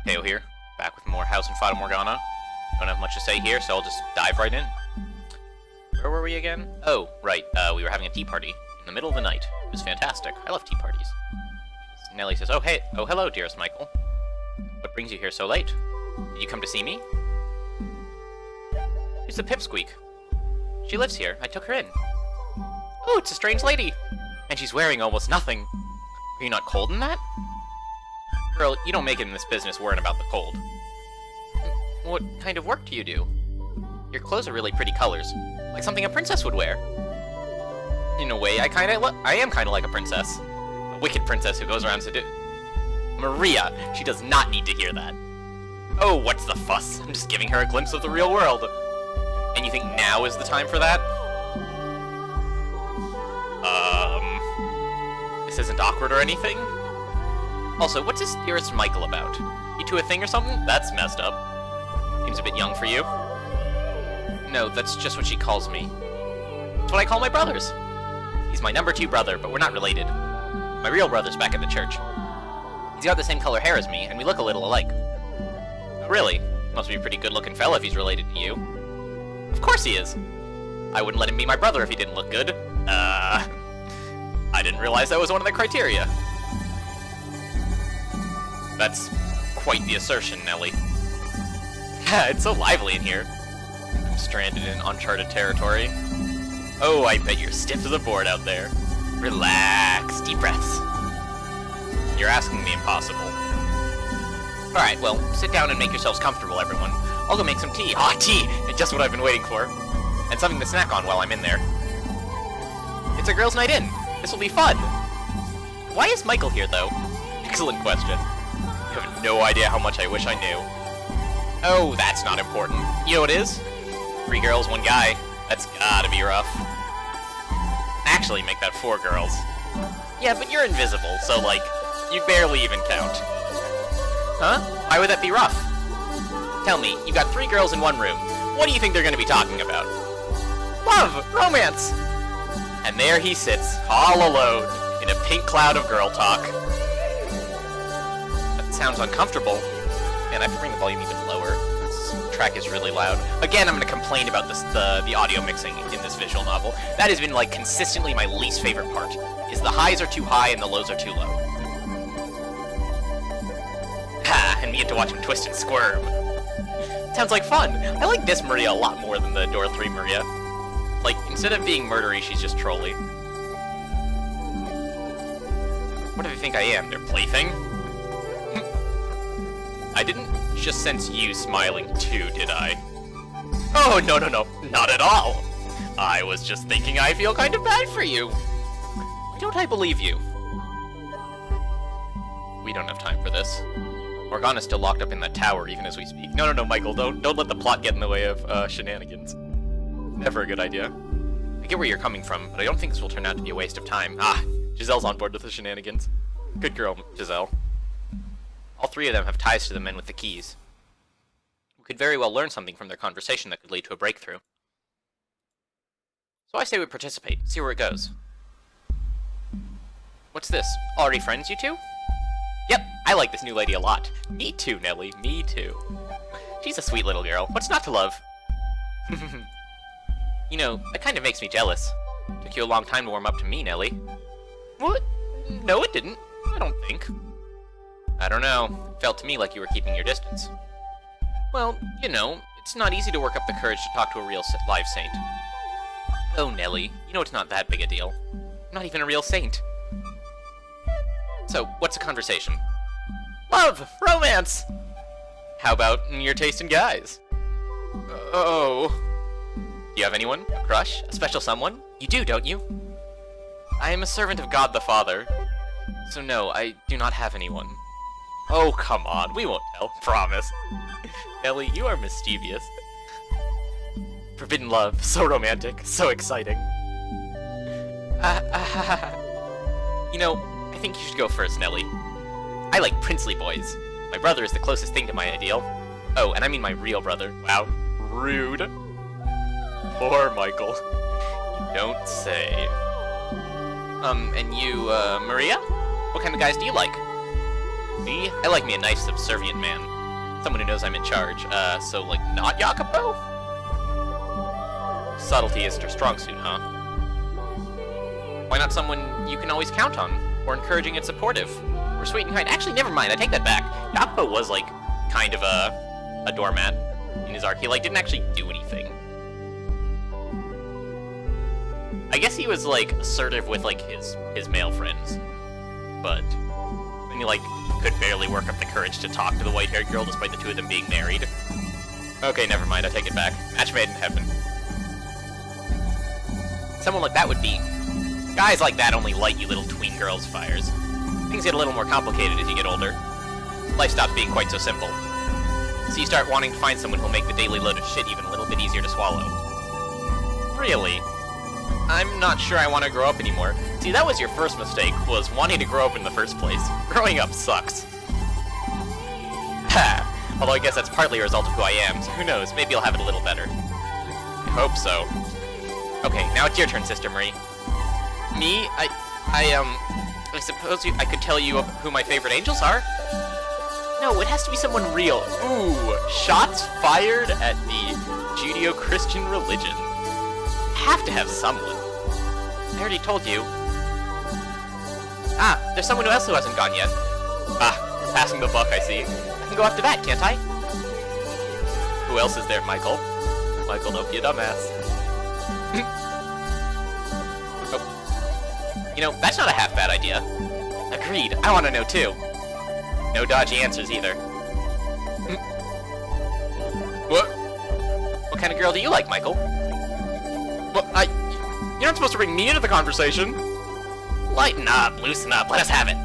Teo here, back with more House in Fata Morgana. Don't have much to say here, so I'll just dive right in. Where were we again? Oh, right, we were having a tea party in the middle of the night. It was fantastic. I love tea parties. Nellie says, oh hello, dearest Michael. What brings you here so late? Did you come to see me? Who's the pipsqueak? She lives here. I took her in. Oh, it's a strange lady! And she's wearing almost nothing. Are you not cold in that? Girl, you don't make it in this business worrying about the cold. What kind of work do you do? Your clothes are really pretty colors, like something a princess would wear. In a way, I am kinda like a princess. A wicked princess who goes around Maria, she does not need to hear that. Oh, what's the fuss? I'm just giving her a glimpse of the real world. And you think now is the time for that? This isn't awkward or anything? Also, what's this dearest Michael about? You two a thing or something? That's messed up. Seems a bit young for you. No, that's just what she calls me. It's what I call my brothers. He's my number 2 brother, but we're not related. My real brother's back at the church. He's got the same color hair as me, and we look a little alike. Really? Must be a pretty good-looking fella if he's related to you. Of course he is! I wouldn't let him be my brother if he didn't look good. I didn't realize that was one of the criteria. That's quite the assertion, Nellie. It's so lively in here. I'm stranded in uncharted territory. Oh, I bet you're stiff as a board out there. Relax, deep breaths. You're asking the impossible. Alright, well, sit down and make yourselves comfortable, everyone. I'll go make some tea. Hot tea! Just what I've been waiting for. And something to snack on while I'm in there. It's a girls' night in. This will be fun. Why is Michael here, though? Excellent question. You have no idea how much I wish I knew. Oh, that's not important. You know what it is? 3 girls, 1 guy. That's gotta be rough. Actually, make that 4 girls. Yeah, but you're invisible, so, like, you barely even count. Huh? Why would that be rough? Tell me, you've got 3 girls in 1 room. What do you think they're gonna be talking about? Love! Romance! And there he sits, all alone, in a pink cloud of girl talk. That sounds uncomfortable. Man, I have to bring the volume even lower. This track is really loud. Again, I'm gonna complain about this, the audio mixing in this visual novel. That has been, like, consistently my least favorite part, is the highs are too high and the lows are too low. Ha! And we get to watch him twist and squirm. Sounds like fun. I like this Maria a lot more than the Door 3 Maria. Like, instead of being murdery, she's just trolly. What do they think I am, their plaything? I didn't just sense you smiling too, did I? Oh, no, not at all! I was just thinking I feel kind of bad for you. Why don't I believe you? We don't have time for this. Morgana's still locked up in that tower even as we speak. No, Michael, don't let the plot get in the way of, shenanigans. Never a good idea. I get where you're coming from, but I don't think this will turn out to be a waste of time. Ah, Gazelle's on board with the shenanigans. Good girl, Gazelle. All 3 of them have ties to the men with the keys. We could very well learn something from their conversation that could lead to a breakthrough. So I say we participate, see where it goes. What's this? Already friends, you two? Yep, I like this new lady a lot. Me too, Nellie, me too. She's a sweet little girl. What's not to love? You know, that kind of makes me jealous. Took you a long time to warm up to me, Nellie. What? No, it didn't. I don't think. I don't know. It felt to me like you were keeping your distance. Well, you know, it's not easy to work up the courage to talk to a real live saint. Oh, Nellie, you know it's not that big a deal. I'm not even a real saint. So, what's a conversation? Love! Romance! How about your taste in guys? Oh... Do you have anyone? A crush? A special someone? You do, don't you? I am a servant of God the Father. So no, I do not have anyone. Oh, come on, we won't tell. Promise. Ellie, you are mischievous. Forbidden love. So romantic. So exciting. You know, I think you should go first, Nellie. I like princely boys. My brother is the closest thing to my ideal. Oh, and I mean my real brother. Wow. Rude. Poor Michael. You don't say. And you, Maria? What kind of guys do you like? Me? I like me a nice, subservient man. Someone who knows I'm in charge. So, like, not Jacopo? Subtlety isn't her strong suit, huh? Why not someone you can always count on? Or encouraging and supportive? Or sweet and kind? Actually, never mind, I take that back. Jacopo was, like, kind of a doormat in his arc. He, like, didn't actually do anything. I guess he was, like, assertive with, like, his male friends. But then he, like, could barely work up the courage to talk to the white-haired girl despite the two of them being married. Okay, never mind, I take it back. Match made in heaven. Someone like that would be... Guys like that only light you little tween girls' fires. Things get a little more complicated as you get older. Life stops being quite so simple. So you start wanting to find someone who'll make the daily load of shit even a little bit easier to swallow. Really? I'm not sure I want to grow up anymore. See, that was your first mistake, was wanting to grow up in the first place. Growing up sucks. Ha! Although I guess that's partly a result of who I am, so who knows, maybe I'll have it a little better. I hope so. Okay, now it's your turn, Sister Marie. Me? I suppose I could tell you who my favorite angels are? No, it has to be someone real. Ooh, shots fired at the Judeo-Christian religion. Have to have someone. I already told you. Ah, there's someone else who hasn't gone yet. Ah, passing the buck, I see. I can go after that, can't I? Who else is there, Michael? Michael, don't be a dumbass. Oh. You know, that's not a half-bad idea. Agreed, I want to know too. No dodgy answers either. What kind of girl do you like, Michael? Well, you're not supposed to bring me into the conversation. Lighten up, loosen up, let us have it.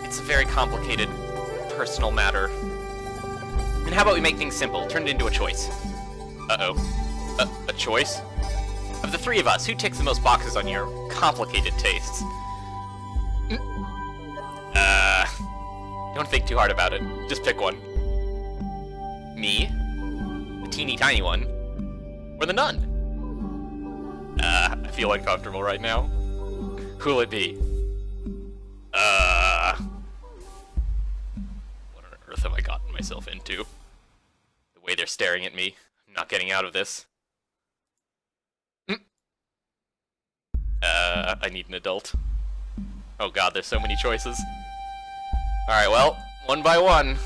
It's a very complicated, personal matter. And how about we make things simple, turn it into a choice? Uh-oh. A choice? Of the three of us, who ticks the most boxes on your complicated tastes? Don't think too hard about it. Just pick one. Me? The teeny tiny one? Or the nun? I feel uncomfortable right now. Who'll it be? What on earth have I gotten myself into? The way they're staring at me. I'm not getting out of this. I need an adult. Oh god, there's so many choices. Alright, well, one by one.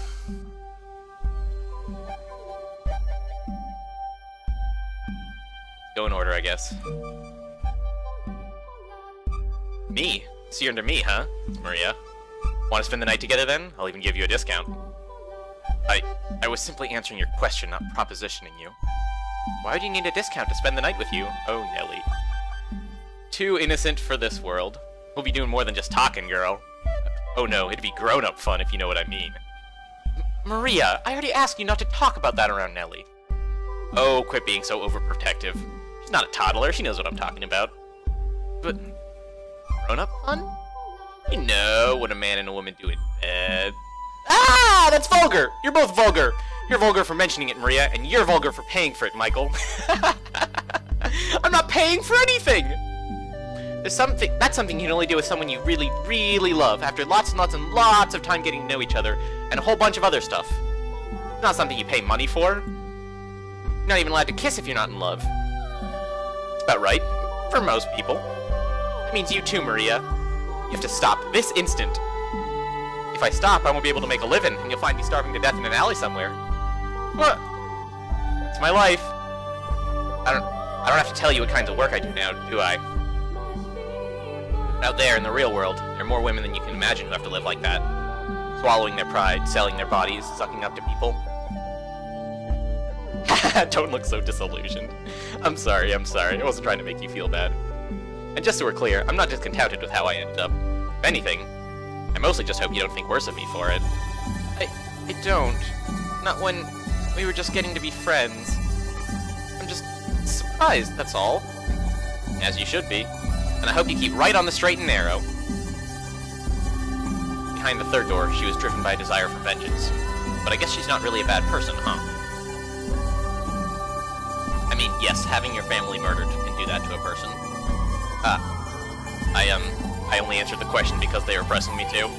Go in order, I guess. Me? So you're into me, huh? Maria. Want to spend the night together then? I'll even give you a discount. I was simply answering your question, not propositioning you. Why would you need a discount to spend the night with you? Oh, Nelly. Too innocent for this world. We'll be doing more than just talking, girl. Oh no, it'd be grown-up fun if you know what I mean. Maria, I already asked you not to talk about that around Nelly. Oh, quit being so overprotective. She's not a toddler, she knows what I'm talking about. But... grown-up fun? You know what a man and a woman do in bed. Ah, that's vulgar! You're both vulgar! You're vulgar for mentioning it, Maria, and you're vulgar for paying for it, Michael. I'm not paying for anything! That's something you can only do with someone you really, really love after lots and lots and lots of time getting to know each other, and a whole bunch of other stuff. It's not something you pay money for. You're not even allowed to kiss if you're not in love. It's about right. For most people. That means you too, Maria. You have to stop this instant. If I stop, I won't be able to make a living, and you'll find me starving to death in an alley somewhere. What? It's my life. I don't have to tell you what kinds of work I do now, do I? Out there in the real world, there are more women than you can imagine who have to live like that. Swallowing their pride, selling their bodies, sucking up to people. Don't look so disillusioned. I'm sorry. I wasn't trying to make you feel bad. And just so we're clear, I'm not discontented with how I ended up. If anything, I mostly just hope you don't think worse of me for it. I don't. Not when we were just getting to be friends. I'm just surprised, that's all. As you should be. And I hope you keep right on the straight and narrow. Behind the third door, she was driven by a desire for vengeance. But I guess she's not really a bad person, huh? I mean, yes, having your family murdered can do that to a person. I only answered the question because they were pressing me to.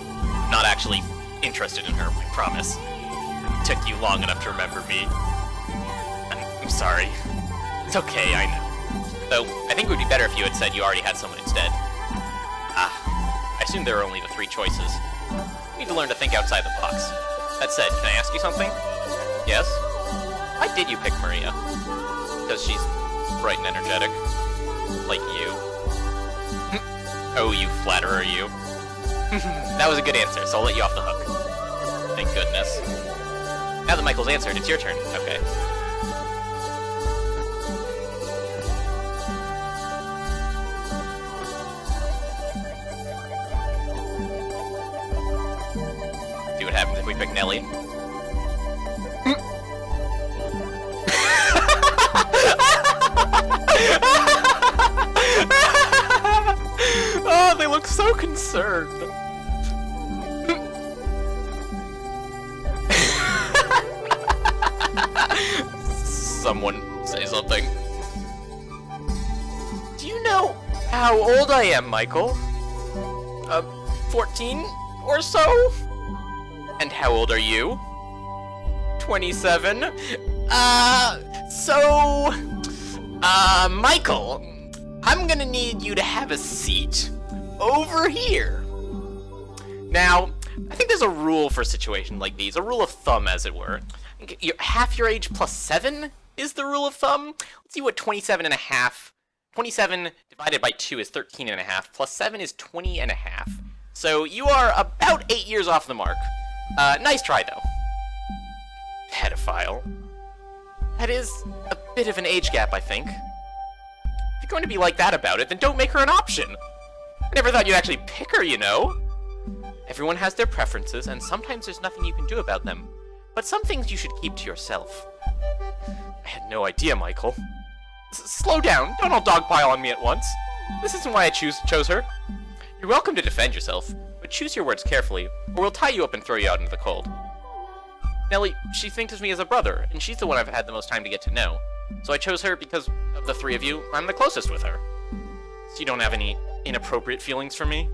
Not actually interested in her, I promise. It took you long enough to remember me. I'm sorry. It's okay, I know. Though, I think it would be better if you had said you already had someone instead. I assumed there were only the 3 choices. You need to learn to think outside the box. That said, can I ask you something? Yes? Why did you pick Maria? Because she's bright and energetic. Like you. Oh, you flatterer, you. That was a good answer, so I'll let you off the hook. Thank goodness. Now that Michael's answered, it's your turn. Okay. See what happens if we pick Nellie. Oh, they look so concerned. Someone say something. Do you know how old I am, Michael? 14 or so? And how old are you? 27? Michael, I'm gonna need you to have a seat over here. Now, I think there's a rule for a situation like these, a rule of thumb, as it were. Half your age plus 7 is the rule of thumb. Let's see what 27 and a half. 27 divided by 2 is 13 and a half, plus 7 is 20 and a half. So you are about 8 years off the mark. Nice try, though. Pedophile. That is a bit of an age gap, I think. If you're going to be like that about it, then don't make her an option. I never thought you'd actually pick her, you know. Everyone has their preferences, and sometimes there's nothing you can do about them. But some things you should keep to yourself. I had no idea, Michael. Slow down. Don't all dogpile on me at once. This isn't why I chose her. You're welcome to defend yourself, but choose your words carefully, or we'll tie you up and throw you out into the cold. Nellie, she thinks of me as a brother, and she's the one I've had the most time to get to know. So I chose her because, of the 3 of you, I'm the closest with her. So you don't have any inappropriate feelings for me?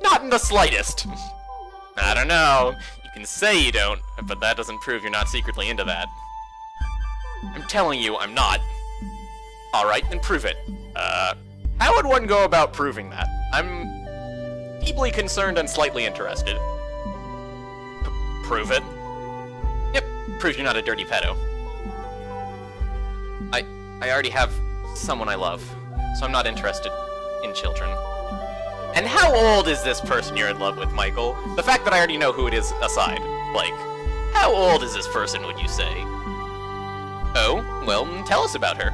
Not in the slightest! I don't know. You can say you don't, but that doesn't prove you're not secretly into that. I'm telling you, I'm not. Alright, then prove it. How would one go about proving that? I'm deeply concerned and slightly interested. Prove it? Yep, prove you're not a dirty pedo. I already have someone I love, so I'm not interested in children. And how old is this person you're in love with, Michael? The fact that I already know who it is aside. Like, how old is this person, would you say? Oh, well, tell us about her.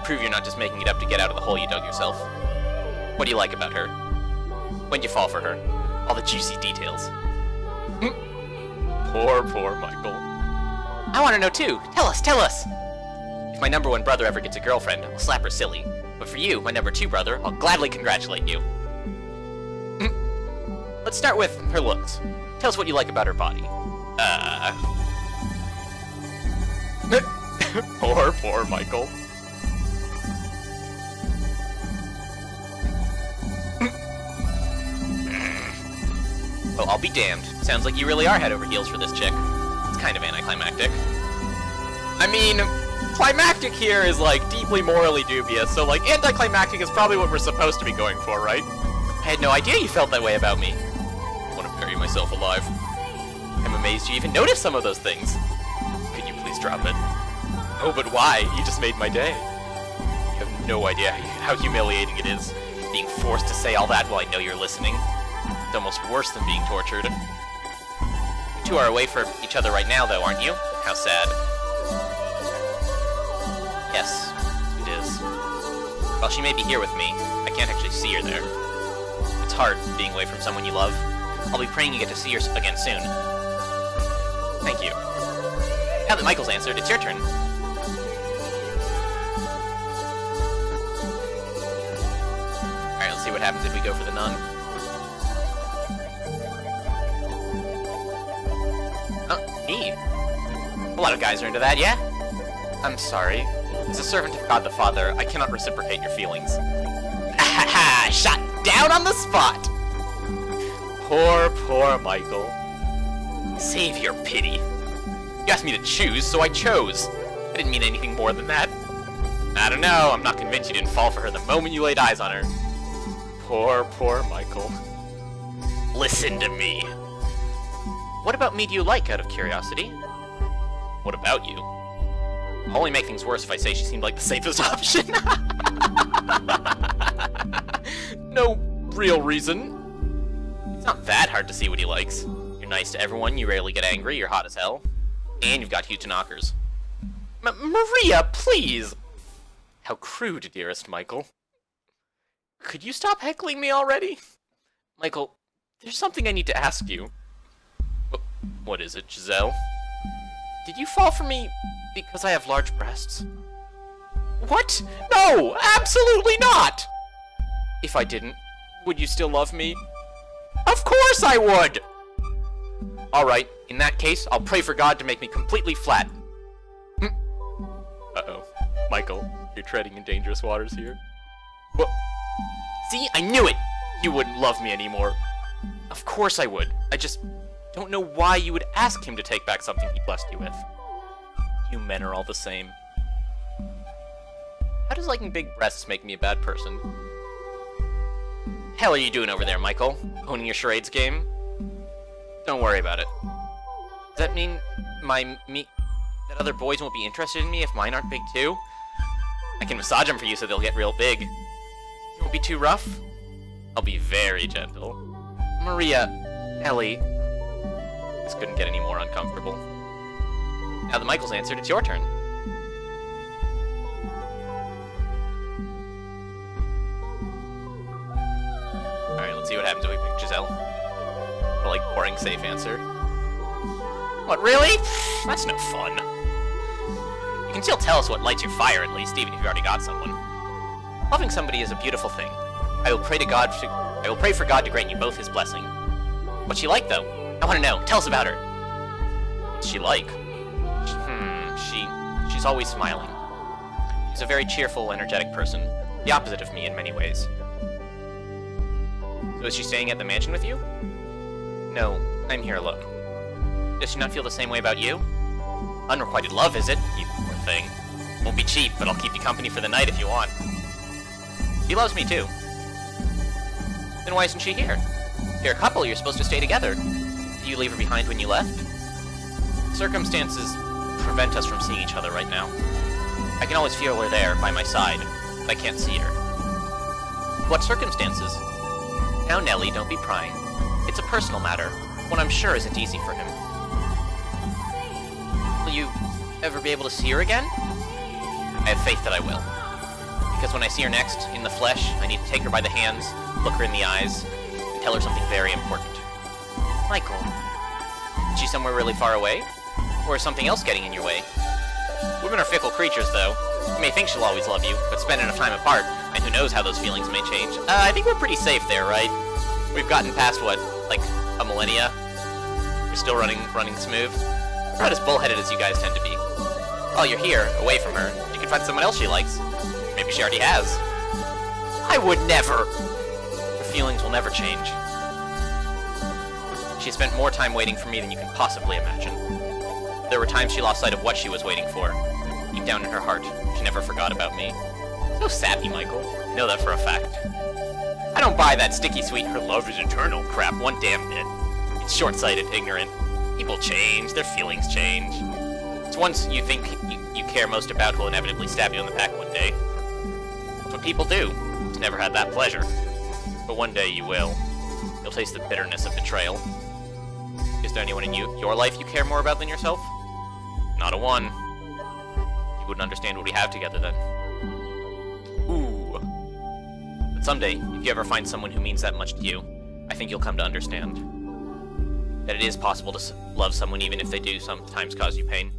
Prove you're not just making it up to get out of the hole you dug yourself. What do you like about her? When'd you fall for her? All the juicy details. Poor Michael. I want to know too. Tell us! If my number 1 brother ever gets a girlfriend, I'll slap her silly. But for you, my number 2 brother, I'll gladly congratulate you. Let's start with her looks. Tell us what you like about her body. Poor Michael. Well, I'll be damned. Sounds like you really are head over heels for this chick. It's kind of anticlimactic. I mean, climactic here is, like, deeply morally dubious, so, like, anticlimactic is probably what we're supposed to be going for, right? I had no idea you felt that way about me. I want to bury myself alive. I'm amazed you even noticed some of those things. Could you please drop it? Oh, but why? You just made my day. You have no idea how humiliating it is, being forced to say all that while I know you're listening. It's almost worse than being tortured. You 2 are away from each other right now, though, aren't you? How sad. Yes, it is. While she may be here with me, I can't actually see her there. It's hard being away from someone you love. I'll be praying you get to see her again soon. Thank you. Now that Michael's answered, it's your turn. Alright, let's see what happens if we go for the nun. Oh, me. A lot of guys are into that, yeah? I'm sorry. As a servant of God the Father, I cannot reciprocate your feelings. Ahaha! Shot down on the spot! Poor Michael. Save your pity. You asked me to choose, so I chose. I didn't mean anything more than that. I don't know, I'm not convinced you didn't fall for her the moment you laid eyes on her. Poor Michael. Listen to me. What about me do you like, out of curiosity? What about you? I'll only make things worse if I say she seemed like the safest option. No real reason. It's not that hard to see what he likes. You're nice to everyone, you rarely get angry, you're hot as hell. And you've got huge knockers. Maria, please! How crude, dearest Michael. Could you stop heckling me already? Michael, there's something I need to ask you. What is it, Gazelle? Did you fall for me because I have large breasts? What? No! Absolutely not! If I didn't, would you still love me? Of course I would! Alright, in that case, I'll pray for God to make me completely flat. Uh-oh. Michael, you're treading in dangerous waters here. Well, see? I knew it! You wouldn't love me anymore. Of course I would. I just don't know why you would ask him to take back something he blessed you with. You men are all the same. How does liking big breasts make me a bad person? Hell are you doing over there, Michael? Honing your charades game? Don't worry about it. Does that mean that other boys won't be interested in me if mine aren't big too? I can massage them for you so they'll get real big. You won't be too rough? I'll be very gentle. Maria, Ellie. This couldn't get any more uncomfortable. Now that Michael's answered, it's your turn. Alright, let's see what happens if we pick Gazelle. The, like, boring safe answer. What, really? That's no fun. You can still tell us what lights your fire, at least, even if you've already got someone. Loving somebody is a beautiful thing. I will pray for God to grant you both his blessing. What's she like, though? I want to know. Tell us about her. What's she like? She's always smiling. She's a very cheerful, energetic person. The opposite of me in many ways. So is she staying at the mansion with you? No, I'm here alone. Does she not feel the same way about you? Unrequited love, is it? You poor thing. Won't be cheap, but I'll keep you company for the night if you want. She loves me too. Then why isn't she here? You're a couple, you're supposed to stay together. Did you leave her behind when you left? Circumstances prevent us from seeing each other right now. I can always feel her there, by my side, but I can't see her. What circumstances? Now, Nellie, don't be prying. It's a personal matter, one I'm sure isn't easy for him. Will you ever be able to see her again? I have faith that I will. Because when I see her next, in the flesh, I need to take her by the hands, look her in the eyes, and tell her something very important. Michael, is she somewhere really far away? Or is something else getting in your way? Women are fickle creatures, though. You may think she'll always love you, but spend enough time apart, and who knows how those feelings may change. I think we're pretty safe there, right? We've gotten past, what, like, a millennia? We're still running smooth? We're not as bullheaded as you guys tend to be. While you're here, away from her, you can find someone else she likes. Maybe she already has. I would never! Her feelings will never change. She spent more time waiting for me than you can possibly imagine. There were times she lost sight of what she was waiting for. Deep down in her heart, she never forgot about me. So sappy, Michael. I know that for a fact. I don't buy that sticky sweet "her love is eternal" crap one damn bit. It's short-sighted, ignorant. People change, their feelings change. It's ones you think you care most about will inevitably stab you in the back one day. It's what people do. It's never had that pleasure. But one day you will. You'll taste the bitterness of betrayal. Is there anyone in your life you care more about than yourself? Not a one. You wouldn't understand what we have together then. Ooh. But someday, if you ever find someone who means that much to you, I think you'll come to understand that it is possible to love someone even if they do sometimes cause you pain.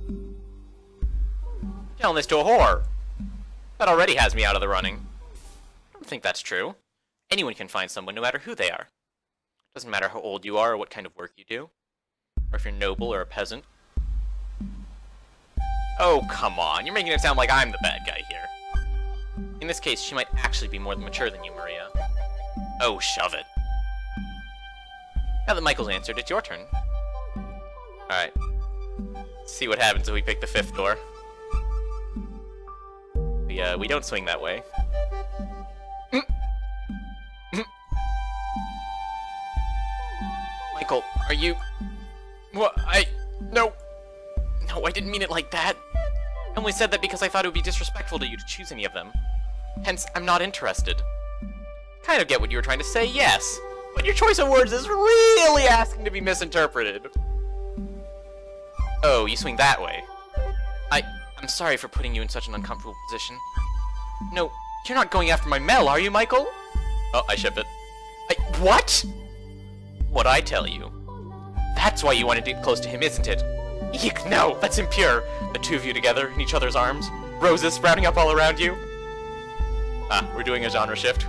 You're telling this to a whore. That already has me out of the running. I don't think that's true. Anyone can find someone no matter who they are. Doesn't matter how old you are or what kind of work you do. Or if you're noble or a peasant. Oh, come on. You're making it sound like I'm the bad guy here. In this case, she might actually be more mature than you, Maria. Oh, shove it. Now that Michael's answered, it's your turn. Alright. See what happens if we pick the 5th door. We don't swing that way. Michael, are you... What? No, I didn't mean it like that. I only said that because I thought it would be disrespectful to you to choose any of them. Hence, I'm not interested. Kind of get what you were trying to say, yes. But your choice of words is really asking to be misinterpreted. Oh, you swing that way. I'm sorry for putting you in such an uncomfortable position. No, you're not going after my Mel, are you, Michael? Oh, I ship it. What? What'd I tell you? That's why you wanted to get close to him, isn't it? Eek, no, that's impure. The two of you together, in each other's arms. Roses sprouting up all around you. We're doing a genre shift.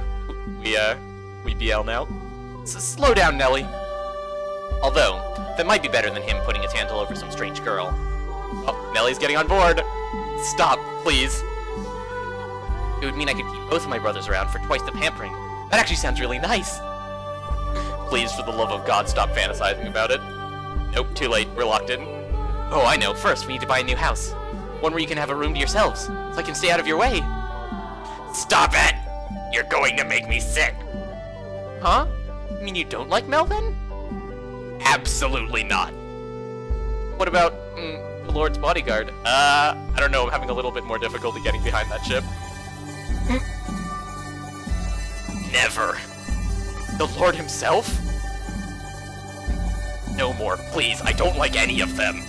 We BL now. Slow down, Nelly. Although, that might be better than him putting his hand all over some strange girl. Oh, Nelly's getting on board. Stop, please. It would mean I could keep both of my brothers around for twice the pampering. That actually sounds really nice. Please, for the love of God, stop fantasizing about it. Nope, too late. We're locked in. Oh, I know. First, we need to buy a new house. One where you can have a room to yourselves, so I can stay out of your way. Stop it! You're going to make me sick. Huh? You mean you don't like Mel, then? Absolutely not. What about, the Lord's bodyguard? I don't know. I'm having a little bit more difficulty getting behind that ship. Never. The Lord himself? No more, please. I don't like any of them.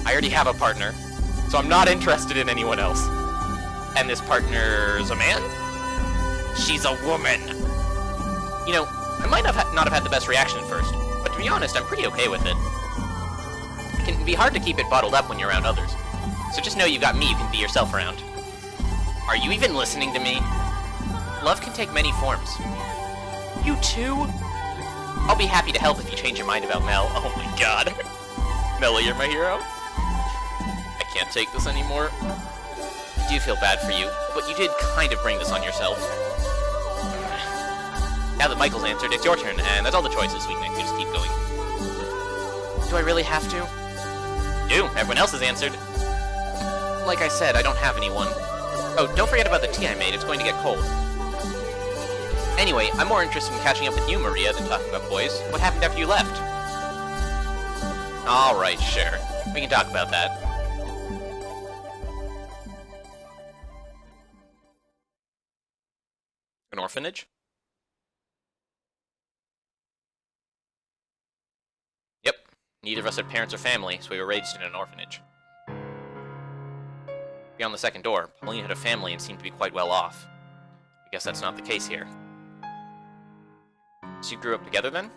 I already have a partner, so I'm not interested in anyone else. And this partner's a man? She's a woman. You know, I might not have had the best reaction at first, but to be honest, I'm pretty okay with it. It can be hard to keep it bottled up when you're around others. So just know you got me you can be yourself around. Are you even listening to me? Love can take many forms. You too? I'll be happy to help if you change your mind about Mel. Oh my god. Melly, you're my hero? I can't take this anymore. I do feel bad for you, but you did kind of bring this on yourself. Now that Michael's answered, it's your turn, and that's all the choices we can make. You just keep going. Do I really have to? Do. Everyone else has answered. Like I said, I don't have anyone. Oh, don't forget about the tea I made. It's going to get cold. Anyway, I'm more interested in catching up with you, Maria, than talking about boys. What happened after you left? Alright, sure. We can talk about that. An orphanage? Yep. Neither of us had parents or family, so we were raised in an orphanage. Beyond the second door, Pauline had a family and seemed to be quite well off. I guess that's not the case here. So you grew up together then?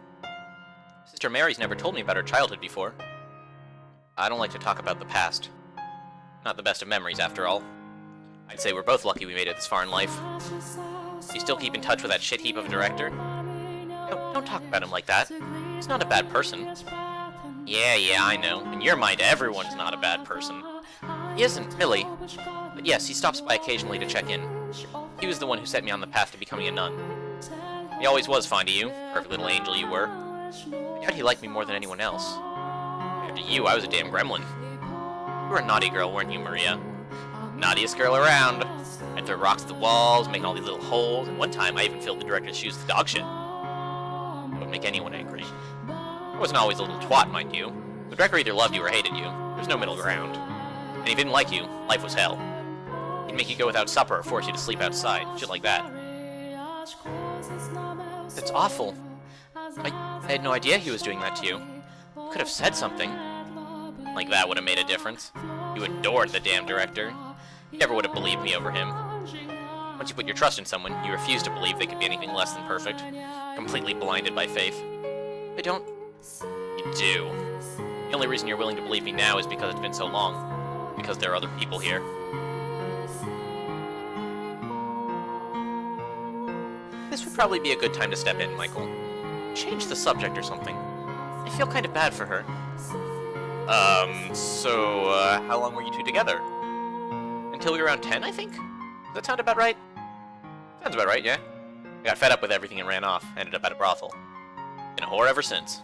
Sister Mary's never told me about her childhood before. I don't like to talk about the past. Not the best of memories, after all. I'd say we're both lucky we made it this far in life. Do you still keep in touch with that shit heap of a director? No, don't talk about him like that. He's not a bad person. Yeah, I know. In your mind, everyone's not a bad person. He isn't, really. But yes, he stops by occasionally to check in. He was the one who set me on the path to becoming a nun. He always was fond of you, perfect little angel you were. I doubt he liked me more than anyone else. After you, I was a damn gremlin. You were a naughty girl, weren't you, Maria? Naughtiest girl around. I'd throw rocks at the walls, making all these little holes, and one time I even filled the director's shoes with dog shit. It would make anyone angry. I wasn't always a little twat, mind you. The director either loved you or hated you. There's no middle ground. And if he didn't like you, life was hell. He'd make you go without supper or force you to sleep outside, shit like that. That's awful. I had no idea he was doing that to you. You could have said something. Like that would have made a difference. You adored the damn director. You never would have believed me over him. Once you put your trust in someone, you refuse to believe they could be anything less than perfect. Completely blinded by faith. I don't... You do. The only reason you're willing to believe me now is because it's been so long. Because there are other people here. This would probably be a good time to step in, Michael. Change the subject or something. I feel kind of bad for her. How long were you two together? Until we were around 10, I think? Does that sound about right? Sounds about right, yeah. I got fed up with everything and ran off. Ended up at a brothel. Been a whore ever since.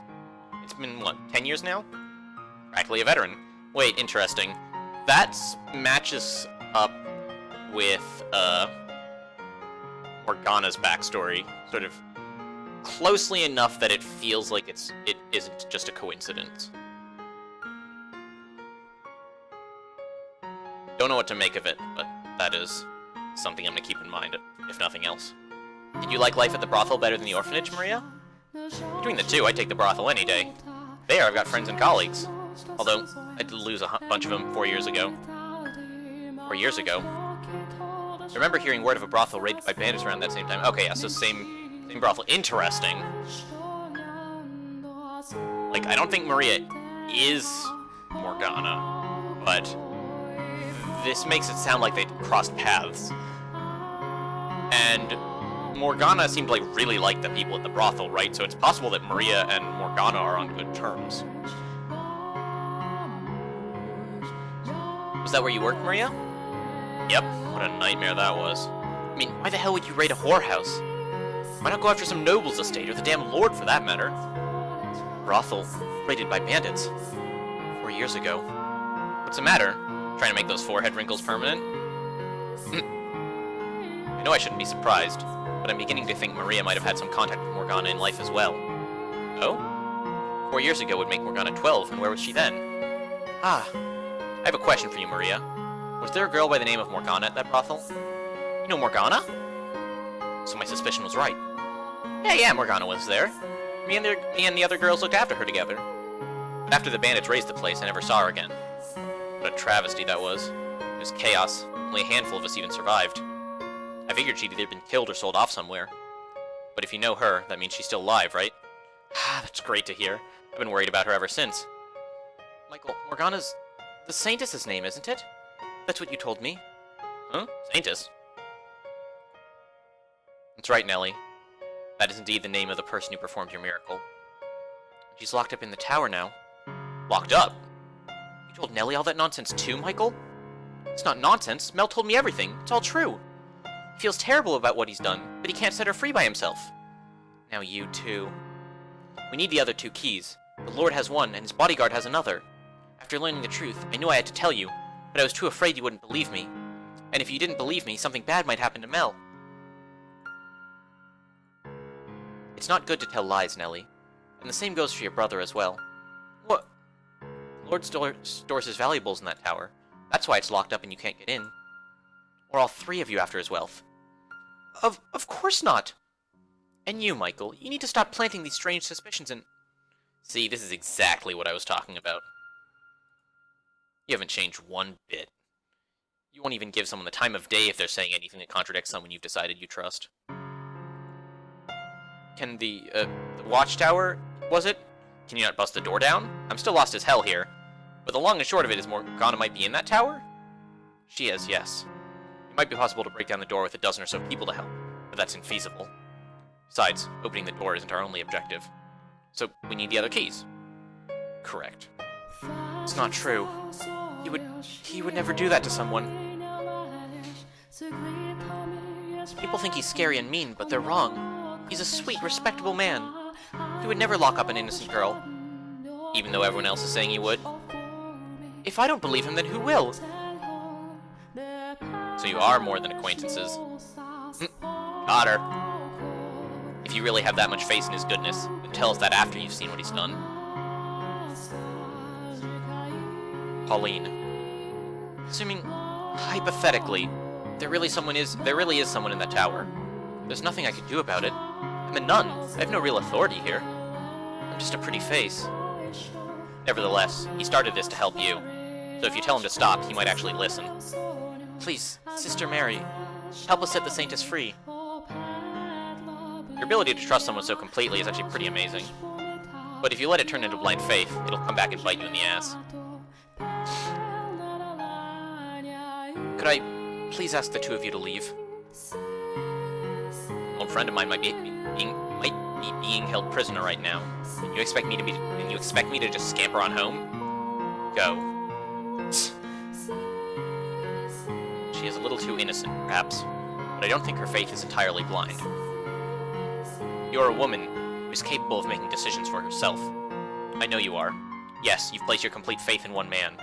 It's been, what, 10 years now? Practically a veteran. Wait, interesting. That matches up with, Morgana's backstory. Sort of closely enough that it feels like it isn't just a coincidence. Don't know what to make of it, but that is something I'm gonna keep in mind, if nothing else. Did you like life at the brothel better than the orphanage, Maria? Between the two, I'd take the brothel any day. There, I've got friends and colleagues. Although, I did lose a bunch of them 4 years ago. 4 years ago? I remember hearing word of a brothel raided by bandits around that same time. Okay, yeah, so same brothel. Interesting. Like, I don't think Maria is Morgana, but this makes it sound like they crossed paths. And Morgana seemed like really like the people at the brothel, right? So it's possible that Maria and Morgana are on good terms. Was that where you work, Maria? Yep, what a nightmare that was. I mean, why the hell would you raid a whorehouse? Why not go after some noble's estate, or the damn lord for that matter? Brothel, raided by bandits. 4 years ago. What's the matter? Trying to make those forehead wrinkles permanent? I know I shouldn't be surprised, but I'm beginning to think Maria might have had some contact with Morgana in life as well. Oh? 4 years ago would make Morgana 12, and where was she then? Ah, I have a question for you, Maria. Was there a girl by the name of Morgana at that brothel? You know Morgana? So my suspicion was right. Yeah, Morgana was there. Me and the other girls looked after her together. But after the bandits raised the place, I never saw her again. What a travesty that was. It was chaos. Only a handful of us even survived. I figured she'd either been killed or sold off somewhere. But if you know her, that means she's still alive, right? That's great to hear. I've been worried about her ever since. Michael, Morgana's... the Saintess's name, isn't it? That's what you told me. Huh? Saintess? That's right, Nellie. That is indeed the name of the person who performed your miracle. She's locked up in the tower now. Locked up? You told Nellie all that nonsense too, Michael? It's not nonsense. Mel told me everything. It's all true. He feels terrible about what he's done, but he can't set her free by himself. Now you too. We need the other 2 keys. The Lord has one, and his bodyguard has another. After learning the truth, I knew I had to tell you, but I was too afraid you wouldn't believe me. And if you didn't believe me, something bad might happen to Mel. It's not good to tell lies, Nellie. And the same goes for your brother as well. What? The Lord stores his valuables in that tower. That's why it's locked up and you can't get in. Or all 3 of you after his wealth. Of course not! And you, Michael, you need to stop planting these strange suspicions and... See, this is exactly what I was talking about. You haven't changed one bit. You won't even give someone the time of day if they're saying anything that contradicts someone you've decided you trust. Can the watchtower, was it? Can you not bust the door down? I'm still lost as hell here. But the long and short of it is Morgana might be in that tower? She is, yes. It might be possible to break down the door with a dozen or so people to help, but that's infeasible. Besides, opening the door isn't our only objective. So, we need the other keys. Correct. It's not true. He would never do that to someone. People think he's scary and mean, but they're wrong. He's a sweet, respectable man. He would never lock up an innocent girl. Even though everyone else is saying he would. If I don't believe him, then who will? So you are more than acquaintances. Got her. If you really have that much faith in his goodness, then tell us that after you've seen what he's done. Pauline. Assuming, hypothetically, there really is someone in that tower. There's nothing I could do about it. I'm a nun. I have no real authority here. I'm just a pretty face. Nevertheless, he started this to help you. So if you tell him to stop, he might actually listen. Please, Sister Mary, help us set the Saintess free. Your ability to trust someone so completely is actually pretty amazing. But if you let it turn into blind faith, it'll come back and bite you in the ass. Could I please ask the 2 of you to leave? An old friend of mine might be being held prisoner right now. You expect me to just scamper on home? Go. She is a little too innocent, perhaps, but I don't think her faith is entirely blind. You're a woman who is capable of making decisions for herself. I know you are. Yes, you've placed your complete faith in one man,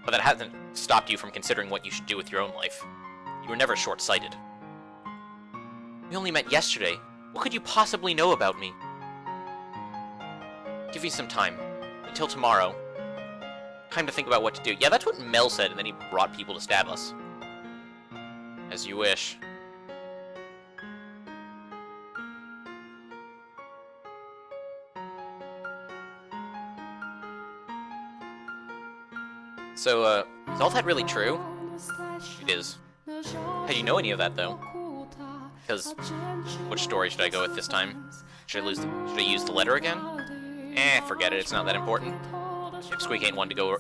but that hasn't stopped you from considering what you should do with your own life. You were never short-sighted. We only met yesterday. What could you possibly know about me? Give me some time. Until tomorrow. Time to think about what to do. Yeah, that's what Mel said, and then he brought people to stab us. As you wish. So, is all that really true? It is. How do you know any of that, though? Because, which story should I go with this time? Should I use the letter again? Forget it, it's not that important. Pipsqueak ain't one to go...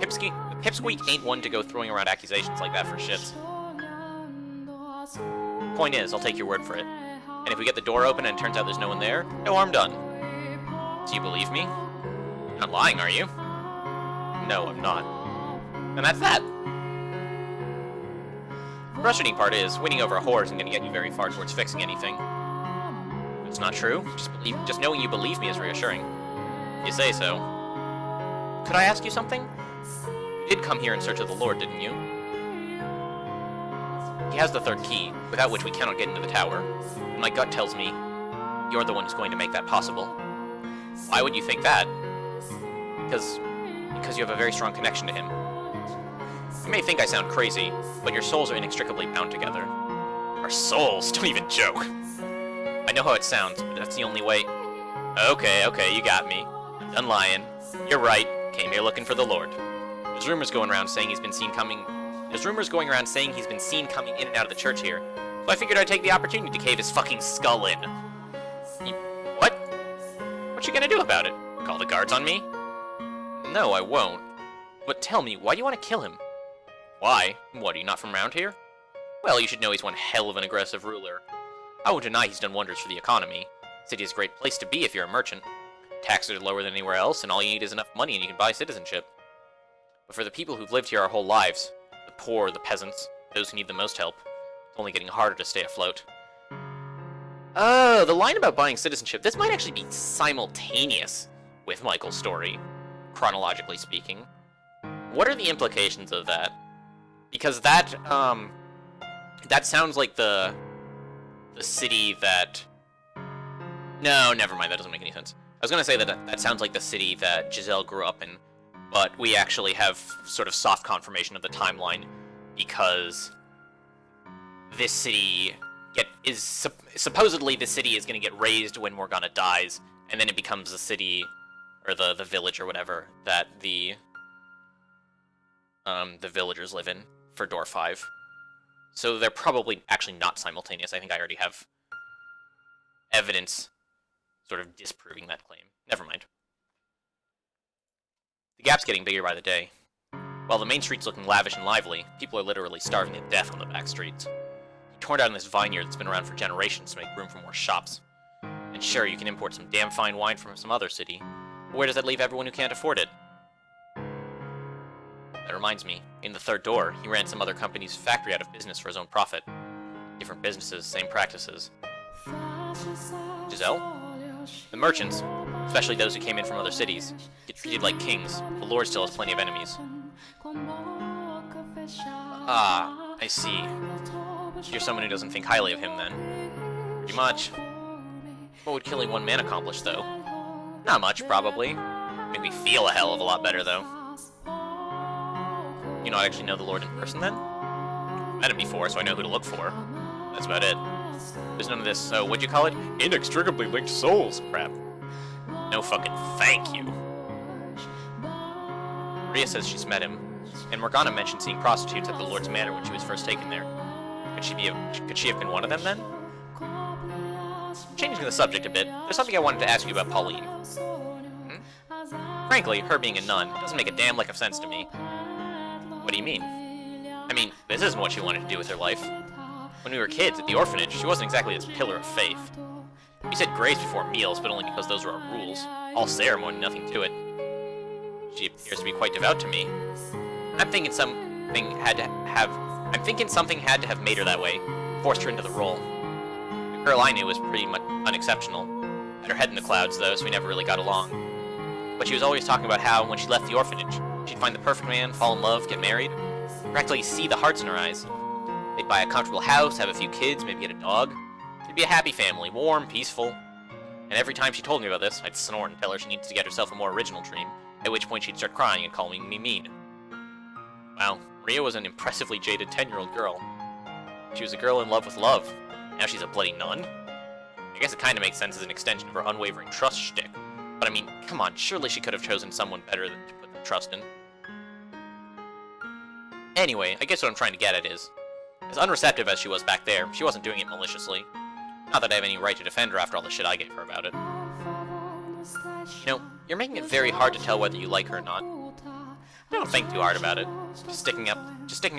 Pipsqueak ain't one to go throwing around accusations like that for shits. Point is, I'll take your word for it. And if we get the door open and it turns out there's no one there, no harm done. Do you believe me? You're not lying, are you? No, I'm not. And that's that. The frustrating part is, winning over a whore isn't going to get you very far towards fixing anything. It's not true. Just knowing you believe me is reassuring. If you say so. Could I ask you something? You did come here in search of the Lord, didn't you? He has the third key, without which we cannot get into the tower. And my gut tells me, you're the one who's going to make that possible. Why would you think that? Because you have a very strong connection to him. You may think I sound crazy, but your souls are inextricably bound together. Our souls? Don't even joke. I know how it sounds, but that's the only way. Okay, you got me. I'm done lying. You're right. Came here looking for the Lord. There's rumors going around saying he's been seen coming in and out of the church here. So I figured I'd take the opportunity to cave his fucking skull in. What? What you gonna do about it? Call the guards on me? No, I won't. But tell me, why do you want to kill him? Why? What, are you not from around here? Well, you should know he's one hell of an aggressive ruler. I won't deny he's done wonders for the economy. City is a great place to be if you're a merchant. Taxes are lower than anywhere else, and all you need is enough money and you can buy citizenship. But for the people who've lived here our whole lives, the poor, the peasants, those who need the most help, it's only getting harder to stay afloat. Oh, the line about buying citizenship, this might actually be simultaneous with Michael's story, chronologically speaking. What are the implications of that? Because that sounds like the city that... No, never mind, that doesn't make any sense. I was gonna say that sounds like the city that Gazelle grew up in, but we actually have sort of soft confirmation of the timeline, because this city supposedly the city is gonna get raised when Morgana dies, and then it becomes the city, or the village or whatever, that the villagers live in for door 5. So they're probably actually not simultaneous. I think I already have evidence sort of disproving that claim. Never mind. The gap's getting bigger by the day. While the main street's looking lavish and lively, people are literally starving to death on the back streets. He torn down this vineyard that's been around for generations to make room for more shops. And sure, you can import some damn fine wine from some other city, but where does that leave everyone who can't afford it? That reminds me, in the third door, he ran some other company's factory out of business for his own profit. Different businesses, same practices. Gazelle? The merchants, especially those who came in from other cities, get treated like kings. The Lord still has plenty of enemies. Ah, I see. You're someone who doesn't think highly of him, then. Pretty much. What would killing one man accomplish, though? Not much, probably. Make me feel a hell of a lot better, though. You not actually know the Lord in person, then? Met him before, so I know who to look for. That's about it. There's none of this, what'd you call it? Inextricably linked souls crap. No fucking thank you. Maria says she's met him, and Morgana mentioned seeing prostitutes at the Lord's Manor when she was first taken there. Could she have been one of them, then? Changing the subject a bit, there's something I wanted to ask you about Pauline. Frankly, her being a nun doesn't make a damn lick of sense to me. What do you mean? I mean, this isn't what she wanted to do with her life. When we were kids at the orphanage, she wasn't exactly this pillar of faith. We said grace before meals, but only because those were our rules. All ceremony, nothing to it. She appears to be quite devout to me. I'm thinking something had to have made her that way, forced her into the role. The girl I knew was pretty much unexceptional. Had her head in the clouds, though, so we never really got along. But she was always talking about how, when she left the orphanage, she'd find the perfect man, fall in love, get married. Practically see the hearts in her eyes. They'd buy a comfortable house, have a few kids, maybe get a dog. It'd be a happy family, warm, peaceful. And every time she told me about this, I'd snort and tell her she needs to get herself a more original dream, at which point she'd start crying and calling me mean. Wow, Maria was an impressively jaded 10-year-old girl. She was a girl in love with love. Now she's a bloody nun? I guess it kinda makes sense as an extension of her unwavering trust shtick. But I mean, come on, surely she could have chosen someone better than to put their trust in. Anyway, I guess what I'm trying to get at is, as unreceptive as she was back there, she wasn't doing it maliciously. Not that I have any right to defend her after all the shit I gave her about it. You know, you're making it very hard to tell whether you like her or not. Don't think too hard about it. Just sticking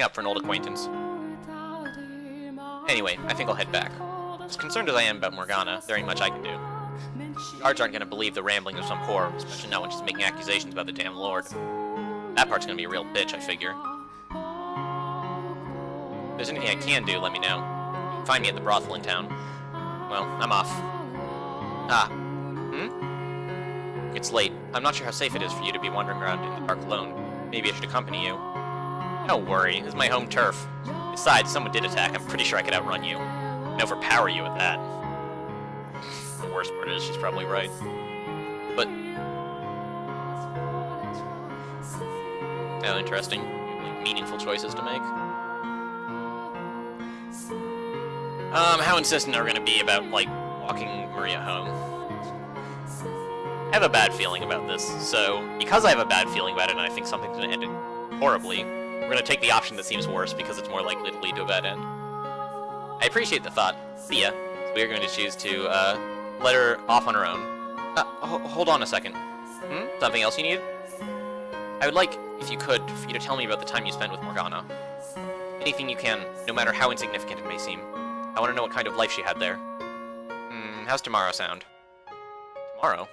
up for an old acquaintance. Anyway, I think I'll head back. As concerned as I am about Morgana, there ain't much I can do. The guards aren't gonna believe the rambling of some whore, especially not when she's making accusations about the damn Lord. That part's gonna be a real bitch, I figure. If there's anything I can do, let me know. You can find me at the brothel in town. Well, I'm off. It's late. I'm not sure how safe it is for you to be wandering around in the park alone. Maybe I should accompany you. Don't worry, this is my home turf. Besides, if someone did attack, I'm pretty sure I could outrun you. And overpower you at that. The worst part is, she's probably right. But... oh, interesting. Like, meaningful choices to make. How insistent are we gonna be about, like, walking Maria home? I have a bad feeling about this, so because I have a bad feeling about it and I think something's gonna end it horribly, we're gonna take the option that seems worse because it's more likely to lead to a bad end. I appreciate the thought, Thea, so we are going to choose to, let her off on her own. Hold on a second. Something else you need? I would like, if you could, for you to tell me about the time you spent with Morgana. Anything you can, no matter how insignificant it may seem. I want to know what kind of life she had there. How's tomorrow sound? Tomorrow?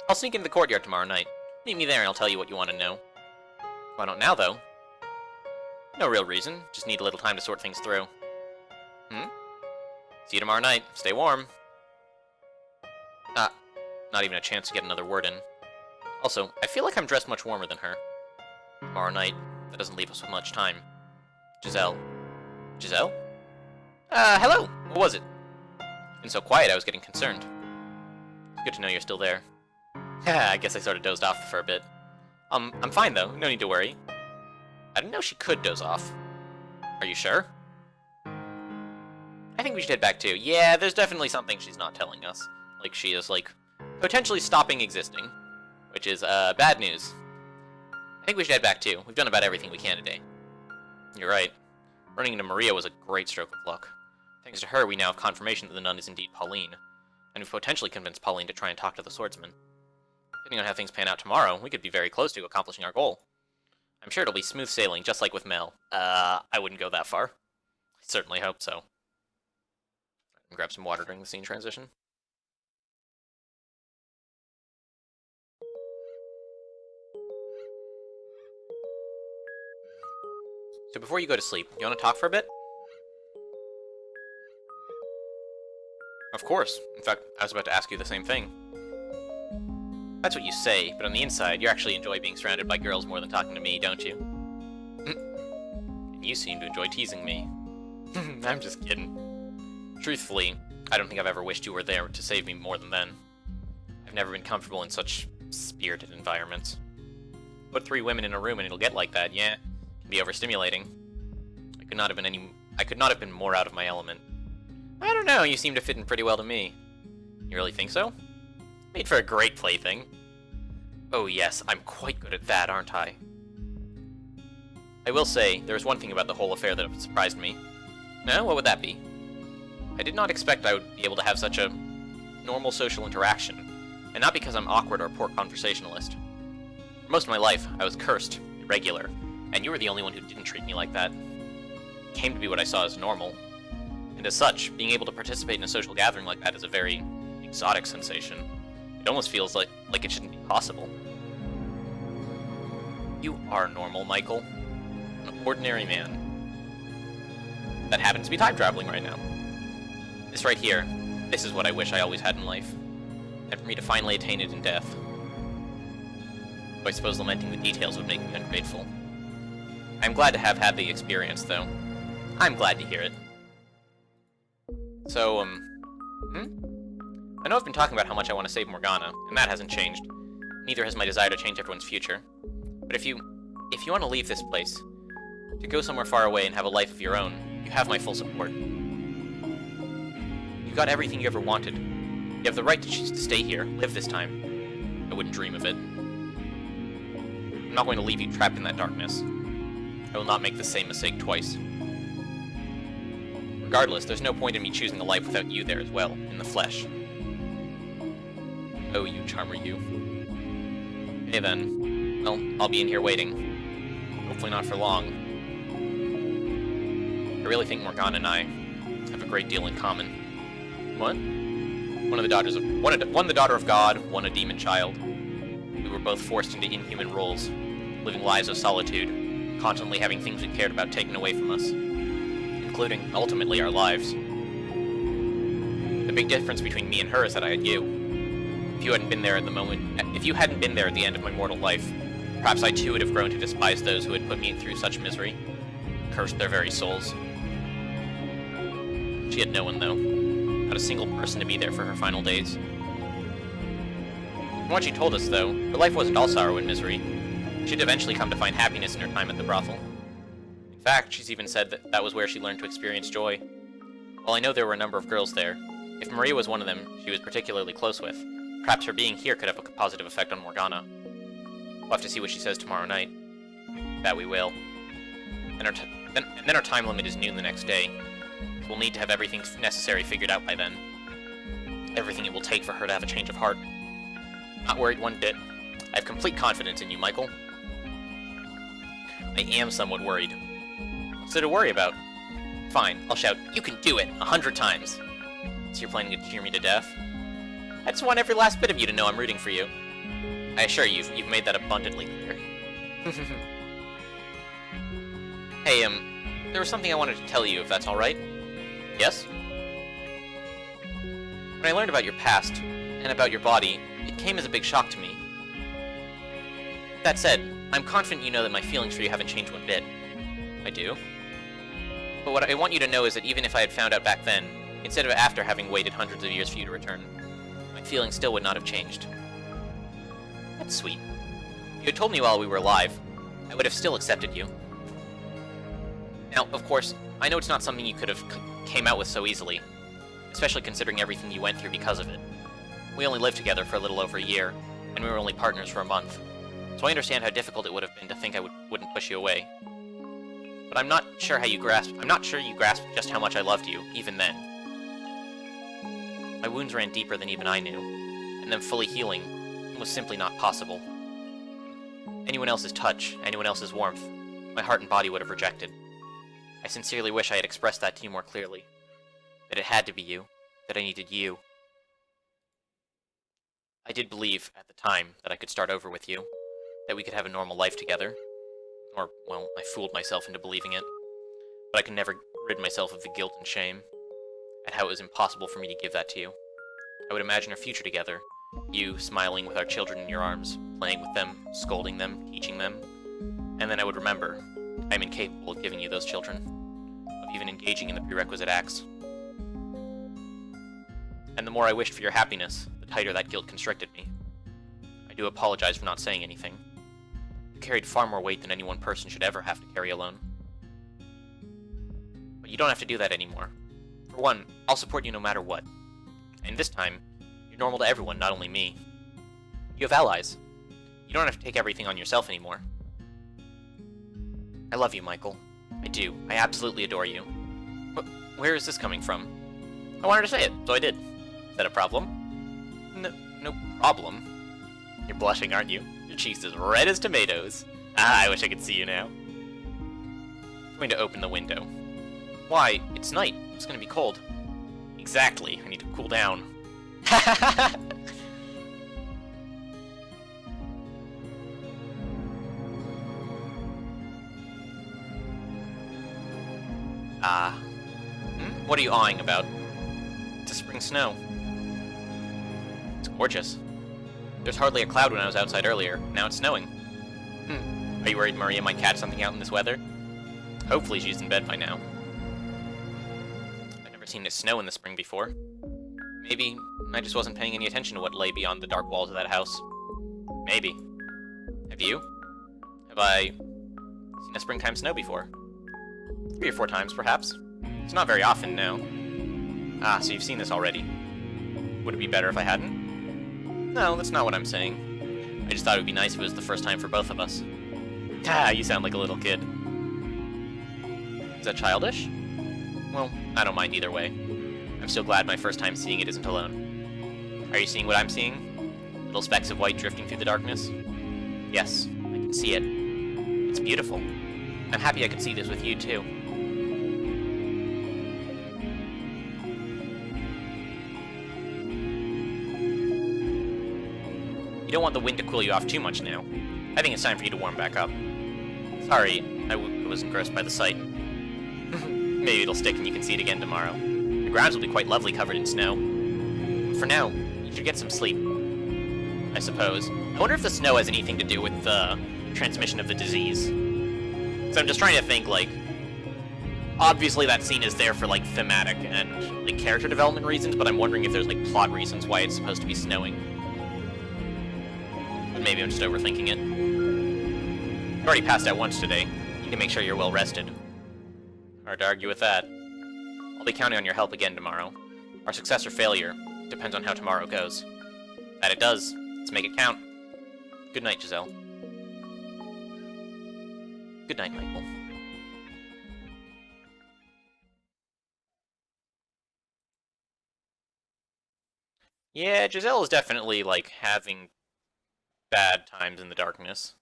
I'll sneak into the courtyard tomorrow night. Meet me there and I'll tell you what you want to know. Why not now, though? No real reason, just need a little time to sort things through. See you tomorrow night. Stay warm. Not even a chance to get another word in. Also, I feel like I'm dressed much warmer than her. Tomorrow night, that doesn't leave us with much time. Gazelle. Gazelle? Hello! What was it? It's been so quiet I was getting concerned. It's good to know you're still there. I guess I sort of dozed off for a bit. I'm fine though, no need to worry. I didn't know she could doze off. Are you sure? I think we should head back too. Yeah, there's definitely something she's not telling us. Like, she is, like, potentially stopping existing. Which is, bad news. I think we should head back too. We've done about everything we can today. You're right. Running into Maria was a great stroke of luck. Thanks to her, we now have confirmation that the nun is indeed Pauline. And we've potentially convinced Pauline to try and talk to the swordsman. Depending on how things pan out tomorrow, we could be very close to accomplishing our goal. I'm sure it'll be smooth sailing, just like with Mel. I wouldn't go that far. I certainly hope so. Grab some water during the scene transition. So before you go to sleep, you want to talk for a bit? Of course. In fact, I was about to ask you the same thing. That's what you say, but on the inside, you actually enjoy being surrounded by girls more than talking to me, don't you? And you seem to enjoy teasing me. I'm just kidding. Truthfully, I don't think I've ever wished you were there to save me more than then. I've never been comfortable in such spirited environments. Put 3 women in a room and it'll get like that, yeah. It can be overstimulating. I could not have been more out of my element. I don't know, you seem to fit in pretty well to me. You really think so? Made for a great plaything. Oh yes, I'm quite good at that, aren't I? I will say, there is one thing about the whole affair that surprised me. No, what would that be? I did not expect I would be able to have such a normal social interaction, and not because I'm awkward or a poor conversationalist. For most of my life, I was cursed, irregular, and you were the only one who didn't treat me like that. It came to be what I saw as normal, and as such, being able to participate in a social gathering like that is a very exotic sensation. It almost feels like it shouldn't be possible. You are normal, Michael. An ordinary man. That happens to be time traveling right now. This right here, this is what I wish I always had in life. And for me to finally attain it in death. Though I suppose lamenting the details would make me ungrateful. I'm glad to have had the experience, though. I'm glad to hear it. So, I know I've been talking about how much I want to save Morgana, and that hasn't changed. Neither has my desire to change everyone's future. But if you want to leave this place, to go somewhere far away and have a life of your own, you have my full support. You got everything you ever wanted. You have the right to choose to stay here, live this time. I wouldn't dream of it. I'm not going to leave you trapped in that darkness. I will not make the same mistake twice. Regardless, there's no point in me choosing a life without you there as well, in the flesh. Oh, you charmer, you. Okay then. Well, I'll be in here waiting. Hopefully not for long. I really think Morgana and I have a great deal in common. What? One the daughter of God, one a demon child. We were both forced into inhuman roles, living lives of solitude, constantly having things we cared about taken away from us, including, ultimately, our lives. The big difference between me and her is that I had you. If you hadn't been there at the end of my mortal life, perhaps I too would have grown to despise those who had put me through such misery, cursed their very souls. She had no one, though. Not a single person to be there for her final days. From what she told us, though, her life wasn't all sorrow and misery. She'd eventually come to find happiness in her time at the brothel. In fact, she's even said that was where she learned to experience joy. While I know there were a number of girls there, if Maria was one of them she was particularly close with, perhaps her being here could have a positive effect on Morgana. We'll have to see what she says tomorrow night. That we will. And then our time limit is noon the next day. We'll need to have everything necessary figured out by then. Everything it will take for her to have a change of heart. Not worried one bit. I have complete confidence in you, Michael. I am somewhat worried. What's there to worry about? Fine, I'll shout, "You can do it!" 100 times. So you're planning to cheer me to death? I just want every last bit of you to know I'm rooting for you. I assure you, you've made that abundantly clear. Hey, there was something I wanted to tell you, if that's alright? Yes? When I learned about your past, and about your body, it came as a big shock to me. That said, I'm confident you know that my feelings for you haven't changed one bit. I do. But what I want you to know is that even if I had found out back then, instead of after having waited hundreds of years for you to return, my feelings still would not have changed. That's sweet. If you had told me while we were alive, I would have still accepted you. Now, of course, I know it's not something you could have came out with so easily, especially considering everything you went through because of it. We only lived together for a little over a year, and we were only partners for a month, so I understand how difficult it would have been to think I wouldn't push you away. But I'm not sure you grasped just how much I loved you, even then. My wounds ran deeper than even I knew, and them fully healing was simply not possible. Anyone else's touch, anyone else's warmth, my heart and body would have rejected. I sincerely wish I had expressed that to you more clearly. That it had to be you. That I needed you. I did believe, at the time, that I could start over with you. That we could have a normal life together. Or, well, I fooled myself into believing it. But I could never rid myself of the guilt and shame. At how it was impossible for me to give that to you. I would imagine our future together. You, smiling with our children in your arms, playing with them, scolding them, teaching them. And then I would remember, I am incapable of giving you those children. Of even engaging in the prerequisite acts. And the more I wished for your happiness, the tighter that guilt constricted me. I do apologize for not saying anything. You carried far more weight than any one person should ever have to carry alone. But you don't have to do that anymore. For one, I'll support you no matter what. And this time, you're normal to everyone, not only me. You have allies. You don't have to take everything on yourself anymore. I love you, Michael. I do. I absolutely adore you. But where is this coming from? I wanted to say it, so I did. Is that a problem? No problem. You're blushing, aren't you? Your cheeks as red as tomatoes. Ah, I wish I could see you now. I'm going to open the window. Why? It's night. It's going to be cold. Exactly. I need to cool down. What are you awing about? It's a spring snow. It's gorgeous. There's hardly a cloud when I was outside earlier. Now it's snowing. Are you worried Maria might catch something out in this weather? Hopefully she's in bed by now. I've never seen it snow in the spring before. Maybe I just wasn't paying any attention to what lay beyond the dark walls of that house. Maybe. Have you? Have I seen a springtime snow before? 3 or 4 times, perhaps. It's not very often, no. Ah, so you've seen this already. Would it be better if I hadn't? No, that's not what I'm saying. I just thought it would be nice if it was the first time for both of us. Ah, you sound like a little kid. Is that childish? Well, I don't mind either way. I'm still glad my first time seeing it isn't alone. Are you seeing what I'm seeing? Little specks of white drifting through the darkness? Yes, I can see it. It's beautiful. I'm happy I could see this with you, too. You don't want the wind to cool you off too much now. I think it's time for you to warm back up. Sorry, I was engrossed by the sight. Maybe it'll stick and you can see it again tomorrow. The grounds will be quite lovely covered in snow. For now, you should get some sleep. I suppose. I wonder if the snow has anything to do with the transmission of the disease. So I'm just trying to think, like... Obviously that scene is there for, like, thematic and, like, character development reasons, but I'm wondering if there's, like, plot reasons why it's supposed to be snowing. But maybe I'm just overthinking it. You already passed out once today. You need to make sure you're well rested. Hard to argue with that. I'll be counting on your help again tomorrow. Our success or failure depends on how tomorrow goes. That it does. Let's make it count. Good night, Gazelle. Good night, Michael. Yeah, Gazelle is definitely, like, having bad times in the darkness.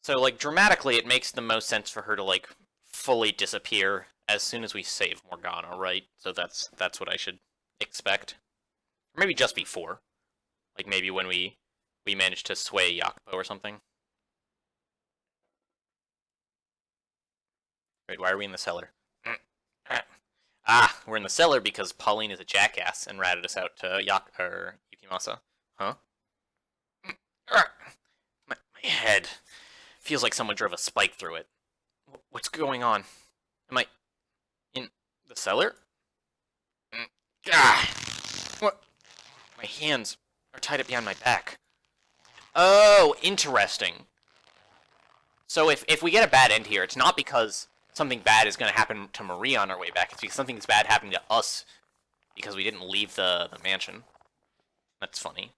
So, like, dramatically, it makes the most sense for her to, like, fully disappear as soon as we save Morgana, right? So that's what I should expect. Or maybe just before. Like, maybe when we manage to sway Yakupo or something. Wait, why are we in the cellar? Ah, we're in the cellar because Pauline is a jackass and ratted us out to Yukimasa. Huh? My head. Feels like someone drove a spike through it. What's going on? Am I in the cellar? Ah! What? My hands are tied up behind my back. Oh, interesting. So if we get a bad end here, it's not because something bad is going to happen to Maria on our way back. It's because something's bad happening to us because we didn't leave the mansion. That's funny.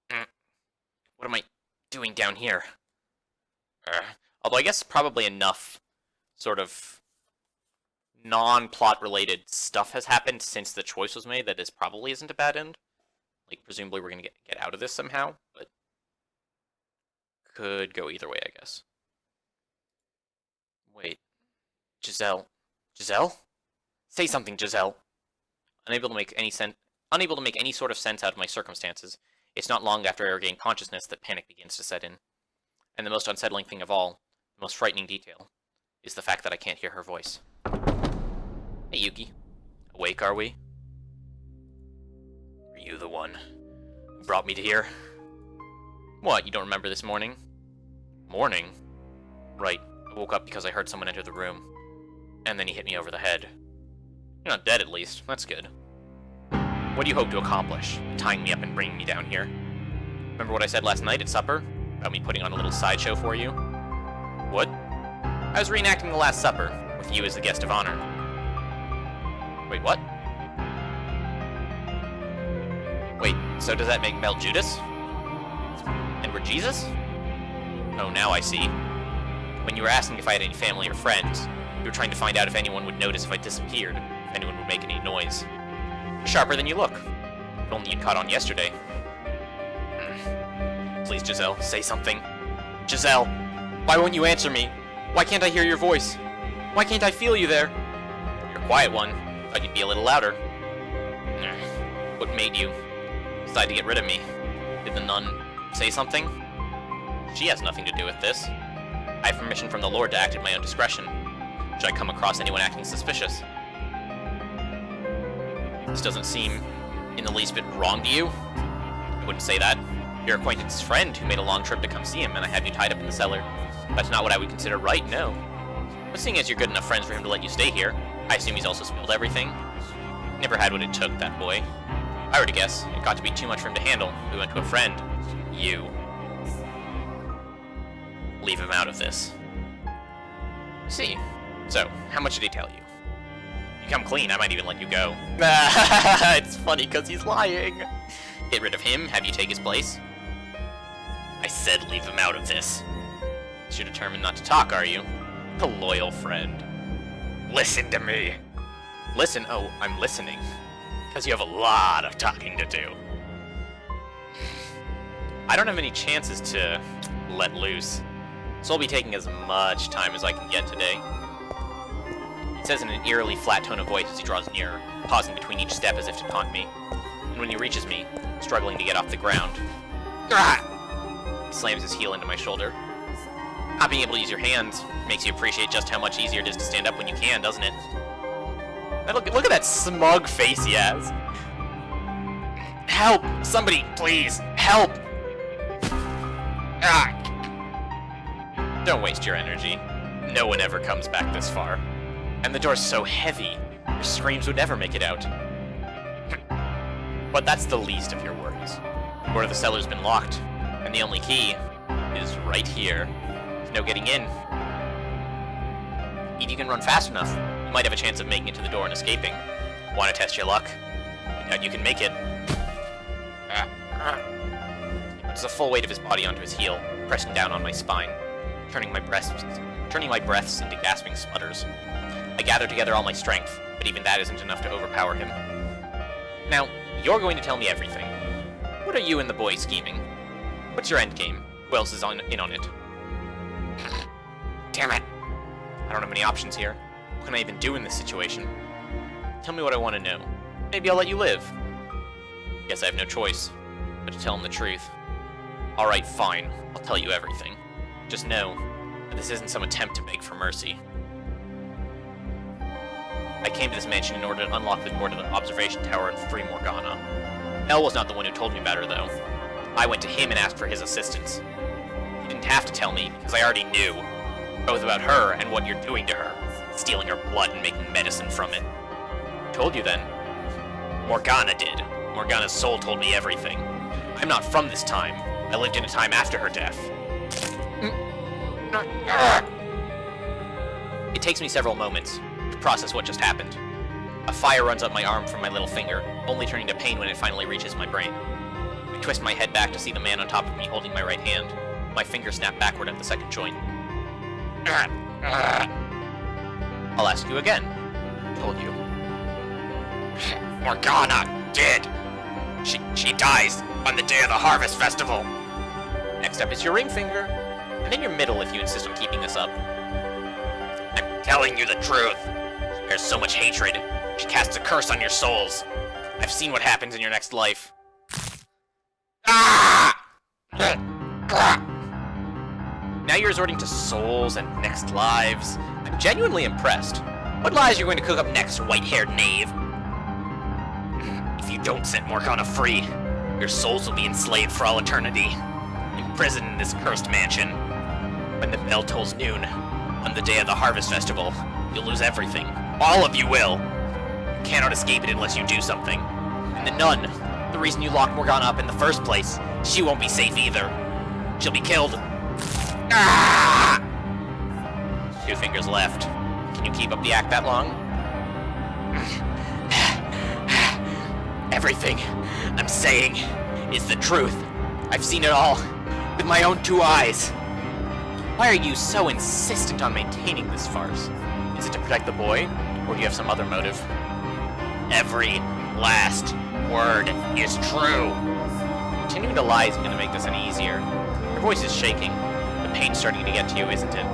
What am I doing down here? Although I guess probably enough sort of non-plot related stuff has happened since the choice was made that this probably isn't a bad end. Like, presumably we're going to get out of this somehow, but could go either way, I guess. Wait. Gazelle. Gazelle? Say something, Gazelle. Unable to make any sort of sense out of my circumstances, it's not long after I regain consciousness that panic begins to set in. And the most unsettling thing of all, the most frightening detail, is the fact that I can't hear her voice. Hey, Yuki. Awake, are we? Are you the one who brought me to here? What, you don't remember this morning? Morning? Right, I woke up because I heard someone enter the room. And then he hit me over the head. You're not dead, at least. That's good. What do you hope to accomplish, tying me up and bringing me down here? Remember what I said last night at supper? About me putting on a little sideshow for you? What? I was reenacting the Last Supper, with you as the guest of honor. Wait, what? Wait, so does that make Mel Judas? And we're Jesus? Oh, now I see. When you were asking if I had any family or friends, you were trying to find out if anyone would notice if I disappeared, if anyone would make any noise. You're sharper than you look. If only you'd caught on yesterday. Please, Gazelle, say something. Gazelle, why won't you answer me? Why can't I hear your voice? Why can't I feel you there? You're a quiet one. Thought you'd be a little louder. What made you decide to get rid of me? Did the nun say something? She has nothing to do with this. I have permission from the Lord to act at my own discretion. Should I come across anyone acting suspicious? This doesn't seem in the least bit wrong to you? I wouldn't say that. Your acquaintance's friend who made a long trip to come see him, and I have you tied up in the cellar. That's not what I would consider right, no. But seeing as you're good enough friends for him to let you stay here, I assume he's also spilled everything. Never had what it took, that boy. I were to guess, it got to be too much for him to handle. We went to a friend. You. Leave him out of this. See. So, how much did he tell you? You come clean, I might even let you go. It's funny because he's lying. Get rid of him, have you take his place? I said leave him out of this. You're determined not to talk, are you? A loyal friend. Listen to me. Listen? Oh, I'm listening. Because you have a lot of talking to do. I don't have any chances to let loose, so I'll be taking as much time as I can get today. He says in an eerily flat tone of voice as he draws nearer, pausing between each step as if to taunt me. And when he reaches me, struggling to get off the ground, he slams his heel into my shoulder. Not being able to use your hands makes you appreciate just how much easier it is to stand up when you can, doesn't it? Look at that smug face he has. Help! Somebody, please! Help! Don't waste your energy. No one ever comes back this far. And the door's so heavy, your screams would never make it out. But that's the least of your worries. The door to the cellar's been locked, and the only key is right here. There's no getting in. If you can run fast enough, you might have a chance of making it to the door and escaping. Want to test your luck? I doubt you can make it. He puts the full weight of his body onto his heel, pressing down on my spine, turning my breaths into gasping sputters. I gather together all my strength, but even that isn't enough to overpower him. Now, you're going to tell me everything. What are you and the boy scheming? What's your endgame? Who else is in on it? Damn it! I don't have any options here. What can I even do in this situation? Tell me what I want to know. Maybe I'll let you live. Guess I have no choice but to tell him the truth. Alright, fine. I'll tell you everything. Just know that this isn't some attempt to beg for mercy. I came to this mansion in order to unlock the door to the observation tower and free Morgana. Elle was not the one who told me about her, though. I went to him and asked for his assistance. He didn't have to tell me, because I already knew. Both about her and what you're doing to her. Stealing her blood and making medicine from it. Who told you then? Morgana did. Morgana's soul told me everything. I'm not from this time. I lived in a time after her death. It takes me several moments to process what just happened. A fire runs up my arm from my little finger, only turning to pain when it finally reaches my brain. I twist my head back to see the man on top of me holding my right hand. My finger snapped backward at the second joint. I'll ask you again. I told you. Morgana did. She dies on the day of the Harvest Festival. Next up is your ring finger, and then your middle if you insist on keeping this up. I'm telling you the truth. There's so much hatred. She casts a curse on your souls. I've seen what happens in your next life. Now you're resorting to souls and next lives. I'm genuinely impressed. What lies are you going to cook up next, white-haired knave? If you don't set Morgana free, your souls will be enslaved for all eternity, imprisoned in this cursed mansion. When the bell tolls noon, on the day of the Harvest Festival, you'll lose everything. All of you will. You cannot escape it unless you do something. And the nun, the reason you locked Morgana up in the first place, she won't be safe either. She'll be killed. Ah! 2 fingers left. Can you keep up the act that long? Everything I'm saying is the truth. I've seen it all with my own 2 eyes. Why are you so insistent on maintaining this farce? Is it to protect the boy, or do you have some other motive? Every last word is true. Continuing to lie isn't going to make this any easier. Your voice is shaking. The pain's starting to get to you, isn't it?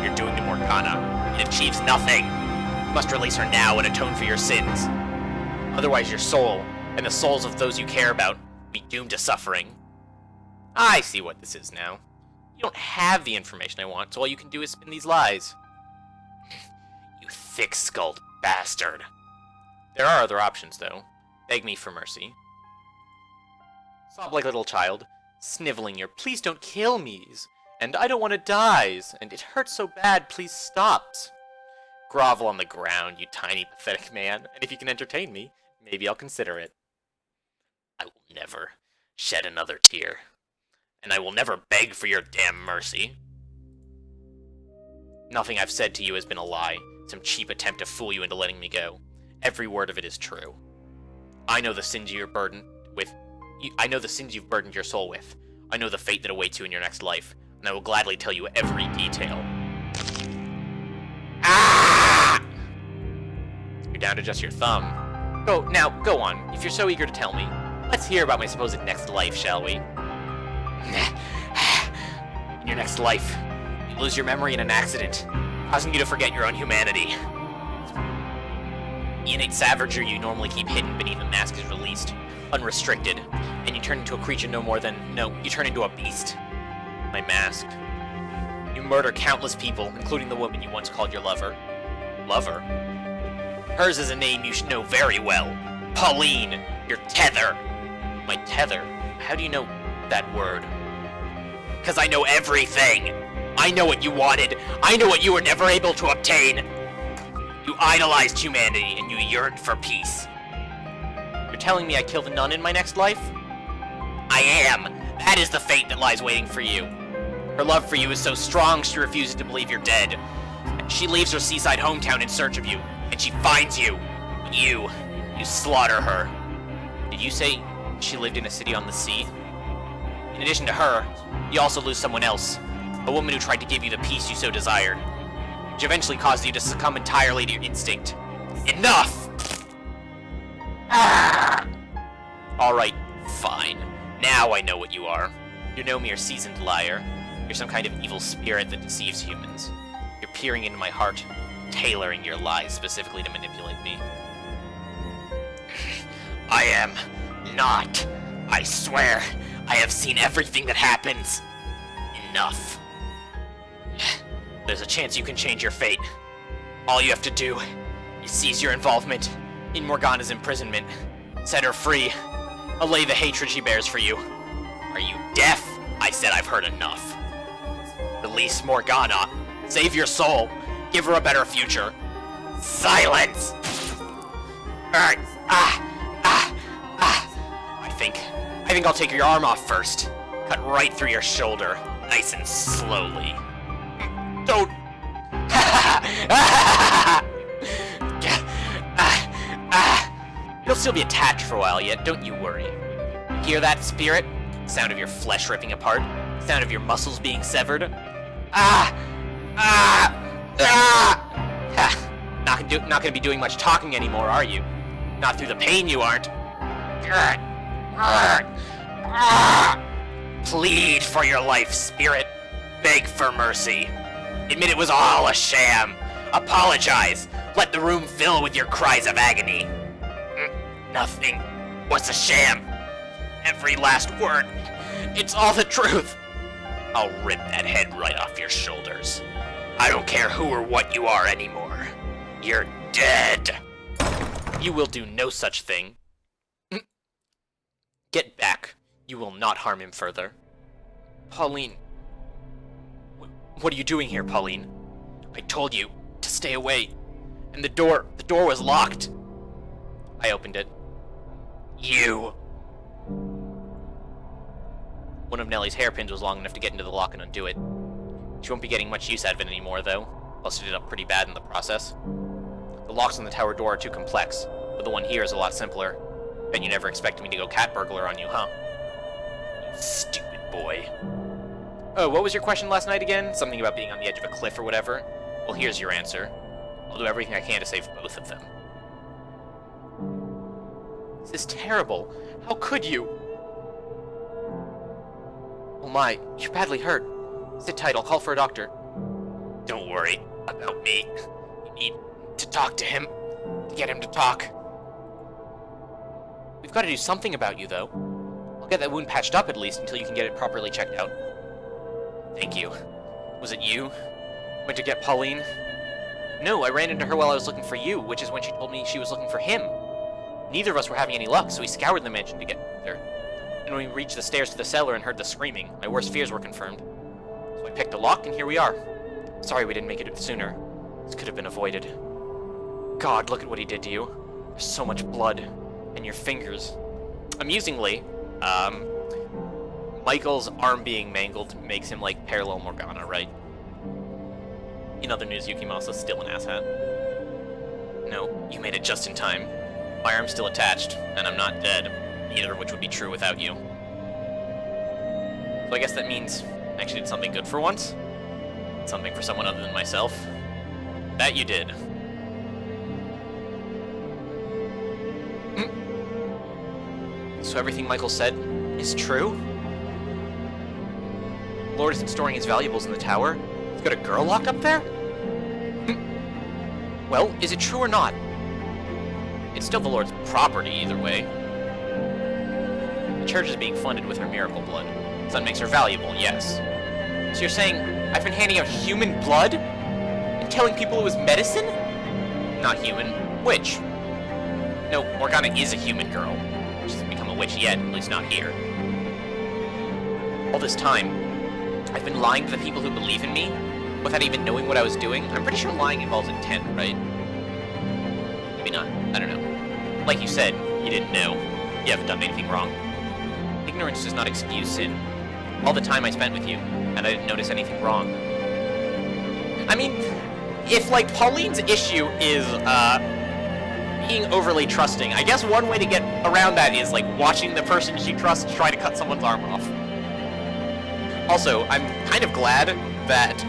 You're doing to Morgana. It achieves nothing. You must release her now and atone for your sins. Otherwise your soul, and the souls of those you care about, will be doomed to suffering. I see what this is now. You don't have the information I want, so all you can do is spin these lies. You thick-skulled bastard. There are other options, though. Beg me for mercy. Sob like a little child, sniveling your please don't kill me's, and I don't want to dies, and it hurts so bad, please stops. Grovel on the ground, you tiny, pathetic man, and if you can entertain me, maybe I'll consider it. I will never shed another tear, and I will never beg for your damn mercy. Nothing I've said to you has been a lie, some cheap attempt to fool you into letting me go. Every word of it is true. I know the sins you're burdened with. I know the sins you've burdened your soul with. I know the fate that awaits you in your next life, and I will gladly tell you every detail. Ah! You're down to just your thumb. Go on. If you're so eager to tell me, let's hear about my supposed next life, shall we? In your next life, you lose your memory in an accident, causing you to forget your own humanity. The innate savagery you normally keep hidden beneath a mask is released, unrestricted, and you turn into a creature you turn into a beast. My mask. You murder countless people, including the woman you once called your lover. Lover? Hers is a name you should know very well. Pauline, your tether. My tether? How do you know that word? Because I know everything! I know what you wanted! I know what you were never able to obtain! You idolized humanity, and you yearned for peace. You're telling me I killed a nun in my next life? I am! That is the fate that lies waiting for you. Her love for you is so strong she refuses to believe you're dead. She leaves her seaside hometown in search of you, and she finds you. You slaughter her. Did you say she lived in a city on the sea? In addition to her, you also lose someone else, a woman who tried to give you the peace you so desired, which eventually caused you to succumb entirely to your instinct. Enough! Ah! Alright, fine. Now I know what you are. You're no mere seasoned liar. You're some kind of evil spirit that deceives humans. You're peering into my heart, tailoring your lies specifically to manipulate me. I am not. I swear, I have seen everything that happens. Enough. There's a chance you can change your fate. All you have to do is seize your involvement in Morgana's imprisonment, set her free, allay the hatred she bears for you. Are you deaf? I said I've heard enough. Release Morgana. Save your soul. Give her a better future. Silence! I think I'll take your arm off first. Cut right through your shoulder, nice and slowly. Don't... You'll still be attached for a while yet, don't you worry. Hear that, spirit? Sound of your flesh ripping apart? Sound of your muscles being severed? Not gonna be doing much talking anymore, are you? Not through the pain, you aren't. Plead for your life, spirit. Beg for mercy. Admit it was all a sham. Apologize. Let the room fill with your cries of agony. Nothing was a sham. Every last word. It's all the truth. I'll rip that head right off your shoulders. I don't care who or what you are anymore. You're dead. You will do no such thing. Get back. You will not harm him further. Pauline. What are you doing here, Pauline? I told you to stay away. And the door was locked. I opened it. You. One of Nellie's hairpins was long enough to get into the lock and undo it. She won't be getting much use out of it anymore, though. Busted it up pretty bad in the process. The locks on the tower door are too complex, but the one here is a lot simpler. Bet you never expected me to go cat burglar on you, huh? You stupid boy. Oh, what was your question last night again? Something about being on the edge of a cliff or whatever? Well, here's your answer. I'll do everything I can to save both of them. This is terrible. How could you? Oh my, you're badly hurt. Sit tight, I'll call for a doctor. Don't worry about me. You need to talk to him, to get him to talk. We've got to do something about you, though. I'll get that wound patched up at least until you can get it properly checked out. Thank you. Was it you? Went to get Pauline? No, I ran into her while I was looking for you, which is when she told me she was looking for him. Neither of us were having any luck, so we scoured the mansion to get there. And when we reached the stairs to the cellar and heard the screaming, my worst fears were confirmed. So I picked a lock, and here we are. Sorry we didn't make it sooner. This could have been avoided. God, look at what he did to you. There's so much blood. And your fingers. Amusingly, Michael's arm being mangled makes him like parallel Morgana, right? In other news, Yukimasa's still an asshat. No, you made it just in time. My arm's still attached, and I'm not dead, neither of which would be true without you. So I guess that means I actually did something good for once? Something for someone other than myself? That you did. So everything Michael said is true? Lord isn't storing his valuables in the tower? He's got a girl locked up there? Well, is it true or not? It's still the Lord's property, either way. The church is being funded with her miracle blood, so that makes her valuable, yes. So you're saying I've been handing out human blood? And telling people it was medicine? Not human. Witch. No, Morgana is a human girl. She hasn't become a witch yet, at least not here. All this time, I've been lying to the people who believe in me, without even knowing what I was doing. I'm pretty sure lying involves intent, right? Maybe not. I don't know. Like you said, you didn't know. You haven't done anything wrong. Ignorance does not excuse sin. All the time I spent with you, and I didn't notice anything wrong. I mean, if, like, Pauline's issue is, being overly trusting, I guess one way to get around that is, like, watching the person she trusts try to cut someone's arm off. Also, I'm kind of glad that,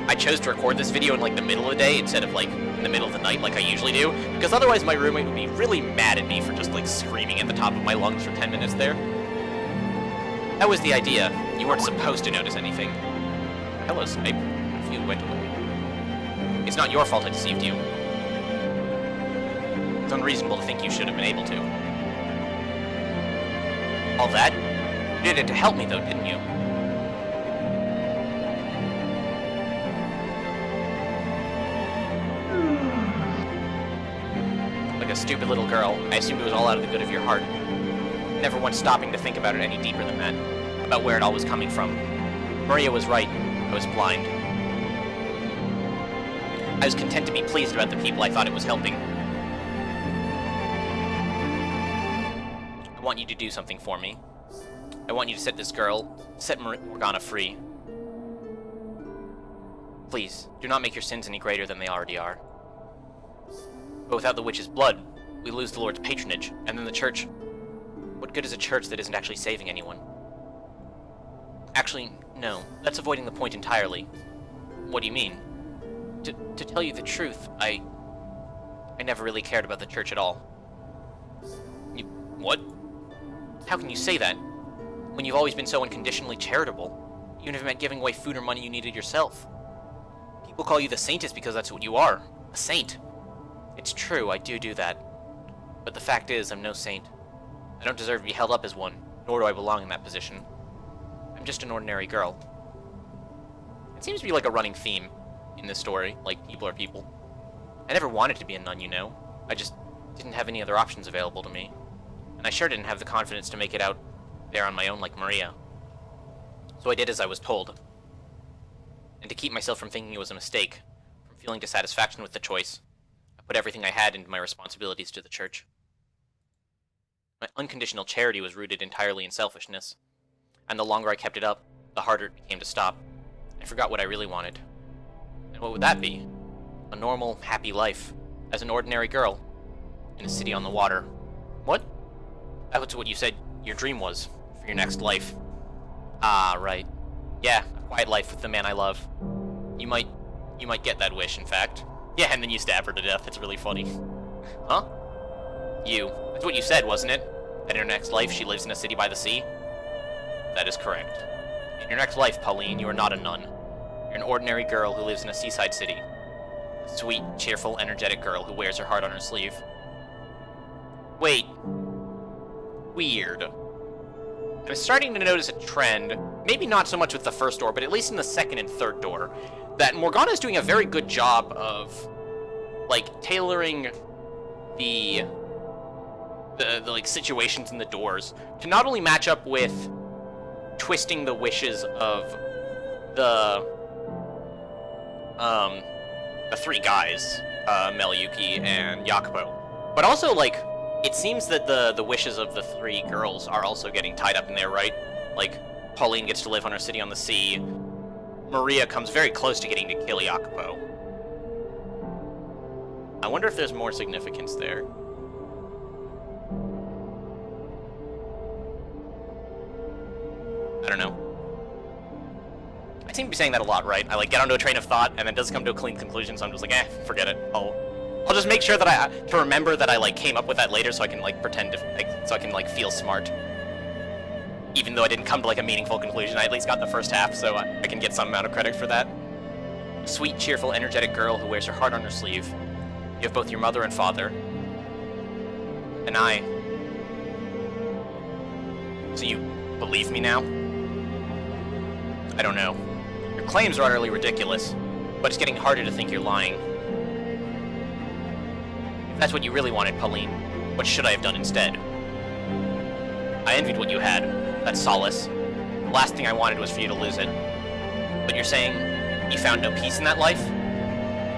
I chose to record this video in, like, the middle of the day instead of, like, in the middle of the night like I usually do, because otherwise my roommate would be really mad at me for just, like, screaming at the top of my lungs for 10 minutes there. That was the idea. You weren't supposed to notice anything. Hello, Snipe. If you went away. It's not your fault I deceived you. It's unreasonable to think you should have been able to. All that? You did it to help me, though, didn't you? Like a stupid little girl, I assumed it was all out of the good of your heart. Never once stopping to think about it any deeper than that. About where it all was coming from. Maria was right. I was blind. I was content to be pleased about the people I thought it was helping. I want you to do something for me. I want you to set Morgana free. Please, do not make your sins any greater than they already are. But without the witch's blood, we lose the Lord's patronage, and then the church... What good is a church that isn't actually saving anyone? Actually, no. That's avoiding the point entirely. What do you mean? To tell you the truth, I never really cared about the church at all. You... what? How can you say that? When you've always been so unconditionally charitable, even if it meant giving away food or money you needed yourself. People call you the saintess because that's what you are. A saint. It's true, I do that. But the fact is, I'm no saint. I don't deserve to be held up as one, nor do I belong in that position. I'm just an ordinary girl. It seems to be like a running theme in this story, like people are people. I never wanted to be a nun, you know. I just didn't have any other options available to me. And I sure didn't have the confidence to make it out there on my own like Maria. So I did as I was told. And to keep myself from thinking it was a mistake, from feeling dissatisfaction with the choice, I put everything I had into my responsibilities to the church. My unconditional charity was rooted entirely in selfishness, and the longer I kept it up, the harder it became to stop. I forgot what I really wanted. And what would that be? A normal, happy life, as an ordinary girl, in a city on the water. What? That was what you said your dream was, for your next life. Ah, right. Yeah, a quiet life with the man I love. You might get that wish, in fact. Yeah, and then you stab her to death. It's really funny. Huh? That's what you said, wasn't it? That in her next life, she lives in a city by the sea? That is correct. In your next life, Pauline, you are not a nun. You're an ordinary girl who lives in a seaside city. A sweet, cheerful, energetic girl who wears her heart on her sleeve. Wait. Weird. I'm starting to notice a trend, maybe not so much with the first door, but at least in the second and third door, that Morgana is doing a very good job of, like, tailoring the like situations in the doors to not only match up with twisting the wishes of the three guys, Meliyuki and Yakubo, but also, like, it seems that the wishes of the three girls are also getting tied up in there, right? Like, Pauline gets to live on her city on the sea. Maria comes very close to getting to kill Yakubo. I wonder if there's more significance there. I don't know. I seem to be saying that a lot, right? I, like, get onto a train of thought, and then it doesn't come to a clean conclusion, so I'm just like, forget it. I'll just make sure that to remember that I, like, came up with that later so I can, like, pretend to, like, so I can, like, feel smart. Even though I didn't come to, like, a meaningful conclusion, I at least got the first half, so I can get some amount of credit for that. A sweet, cheerful, energetic girl who wears her heart on her sleeve. You have both your mother and father. And I. So you believe me now? I don't know. Your claims are utterly ridiculous, but it's getting harder to think you're lying. If that's what you really wanted, Pauline, what should I have done instead? I envied what you had. That's solace. The last thing I wanted was for you to lose it. But you're saying you found no peace in that life?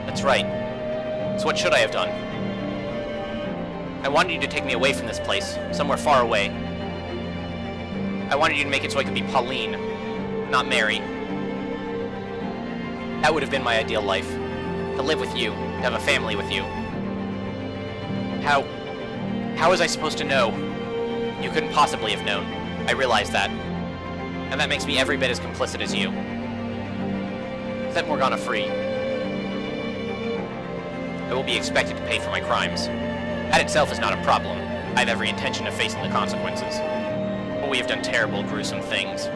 That's right. So what should I have done? I wanted you to take me away from this place, somewhere far away. I wanted you to make it so I could be Pauline, not Mary. That would have been my ideal life. To live with you, to have a family with you. How was I supposed to know? You couldn't possibly have known. I realize that. And that makes me every bit as complicit as you. Set Morgana free. I will be expected to pay for my crimes. That itself is not a problem. I have every intention of facing the consequences. But we have done terrible, gruesome things.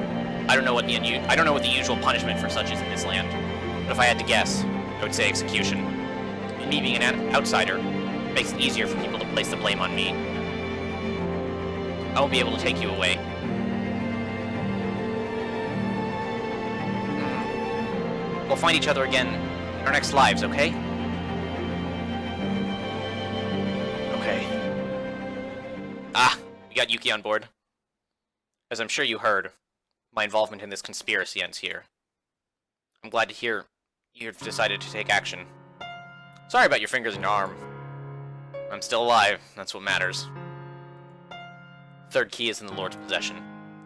I don't know what the usual punishment for such is in this land. But if I had to guess, I would say execution. And me being an outsider makes it easier for people to place the blame on me. I won't be able to take you away. We'll find each other again in our next lives, okay? Okay. We got Yuki on board. As I'm sure you heard, my involvement in this conspiracy ends here. I'm glad to hear you've decided to take action. Sorry about your fingers and your arm. I'm still alive, that's what matters. Third key is in the Lord's possession.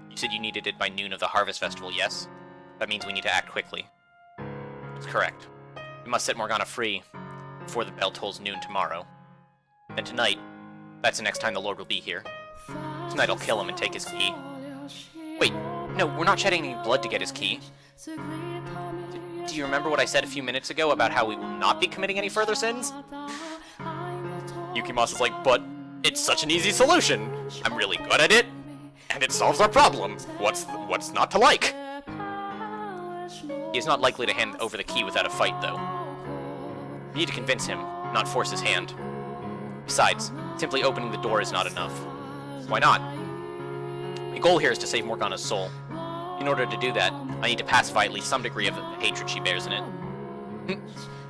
You said you needed it by noon of the Harvest Festival, yes? That means we need to act quickly. That's correct. We must set Morgana free before the bell tolls noon tomorrow. Then tonight, that's the next time the Lord will be here. Tonight I'll kill him and take his key. Wait, no, we're not shedding any blood to get his key. Do you remember what I said a few minutes ago about how we will not be committing any further sins? Yukimasa's like, but it's such an easy solution. I'm really good at it, and it solves our problem. What's not to like? He is not likely to hand over the key without a fight, though. We need to convince him, not force his hand. Besides, simply opening the door is not enough. Why not? My goal here is to save Morgana's soul. In order to do that, I need to pacify at least some degree of the hatred she bears in it.